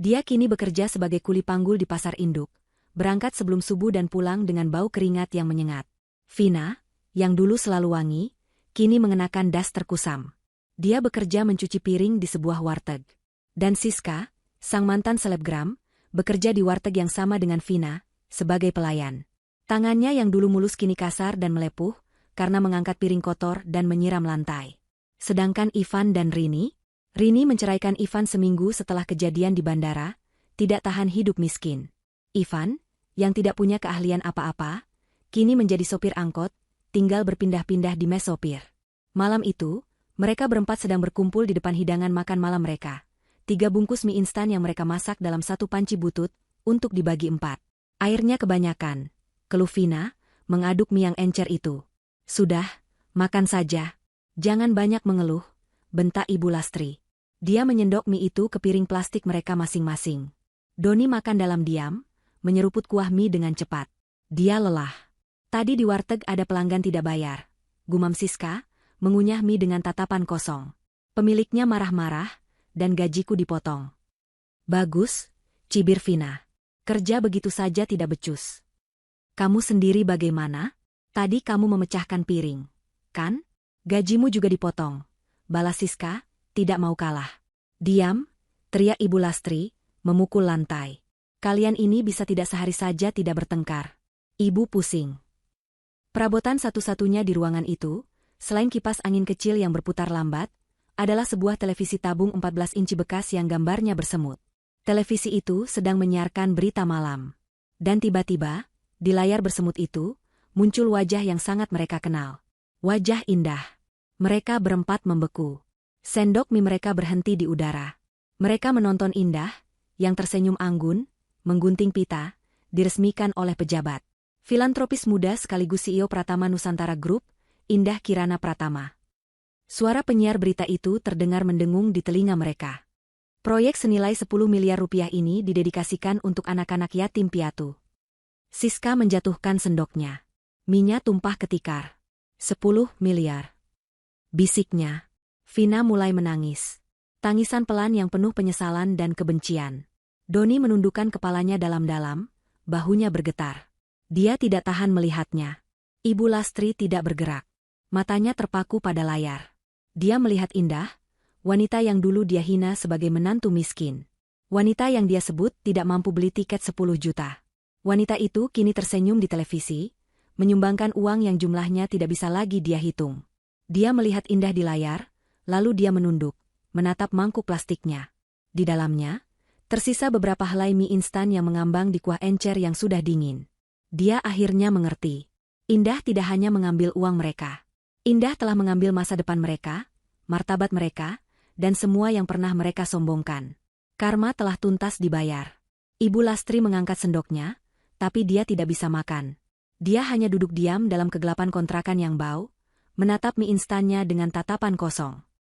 Dia kini bekerja sebagai kuli panggul di pasar induk, berangkat sebelum subuh dan pulang dengan bau keringat yang menyengat. Vina, yang dulu selalu wangi, kini mengenakan das terkusam. Dia bekerja mencuci piring di sebuah warteg. Dan Siska, sang mantan selebgram, bekerja di warteg yang sama dengan Vina, sebagai pelayan. Tangannya yang dulu mulus kini kasar dan melepuh, karena mengangkat piring kotor dan menyiram lantai. Sedangkan Ivan dan Rini menceraikan Ivan seminggu setelah kejadian di bandara, tidak tahan hidup miskin. Ivan, yang tidak punya keahlian apa-apa, kini menjadi sopir angkot, tinggal berpindah-pindah di mes sopir. Malam itu, mereka berempat sedang berkumpul di depan hidangan makan malam mereka. 3 bungkus mie instan yang mereka masak dalam satu panci butut, untuk dibagi 4. Airnya kebanyakan, keluh Vina, mengaduk mie yang encer itu. Sudah, makan saja. Jangan banyak mengeluh, bentak Ibu Lastri. Dia menyendok mie itu ke piring plastik mereka masing-masing. Doni makan dalam diam, menyeruput kuah mie dengan cepat. Dia lelah. Tadi di warteg ada pelanggan tidak bayar. Gumam Siska, mengunyah mie dengan tatapan kosong. Pemiliknya marah-marah, dan gajiku dipotong. Bagus, cibir Vina. Kerja begitu saja tidak becus. Kamu sendiri bagaimana? Tadi kamu memecahkan piring, kan? Gajimu juga dipotong. Balas Siska, tidak mau kalah. Diam, teriak Ibu Lastri, memukul lantai. Kalian ini bisa tidak sehari saja tidak bertengkar. Ibu pusing. Perabotan satu-satunya di ruangan itu, selain kipas angin kecil yang berputar lambat, adalah sebuah televisi tabung 14 inci bekas yang gambarnya bersemut. Televisi itu sedang menyiarkan berita malam. Dan tiba-tiba, di layar bersemut itu, muncul wajah yang sangat mereka kenal. Wajah Indah. Mereka berempat membeku. Sendok mie mereka berhenti di udara. Mereka menonton Indah, yang tersenyum anggun, menggunting pita, diresmikan oleh pejabat. Filantropis muda sekaligus CEO Pratama Nusantara Group, Indah Kirana Pratama. Suara penyiar berita itu terdengar mendengung di telinga mereka. Proyek senilai 10 miliar rupiah ini didedikasikan untuk anak-anak yatim piatu. Siska menjatuhkan sendoknya. Minyak tumpah ketikar. 10 miliar. Bisiknya. Vina mulai menangis. Tangisan pelan yang penuh penyesalan dan kebencian. Doni menundukkan kepalanya dalam-dalam, bahunya bergetar. Dia tidak tahan melihatnya. Ibu Lastri tidak bergerak. Matanya terpaku pada layar. Dia melihat Indah, wanita yang dulu dia hina sebagai menantu miskin. Wanita yang dia sebut tidak mampu beli tiket 10 juta. Wanita itu kini tersenyum di televisi, menyumbangkan uang yang jumlahnya tidak bisa lagi dia hitung. Dia melihat Indah di layar, lalu dia menunduk, menatap mangkuk plastiknya. Di dalamnya, tersisa beberapa helai mie instan yang mengambang di kuah encer yang sudah dingin. Dia akhirnya mengerti. Indah tidak hanya mengambil uang mereka. Indah telah mengambil masa depan mereka, martabat mereka, dan semua yang pernah mereka sombongkan. Karma telah tuntas dibayar. Ibu Lastri mengangkat sendoknya, tapi dia tidak bisa makan. Dia hanya duduk diam dalam kegelapan kontrakan yang bau, menatap mie instannya dengan tatapan kosong.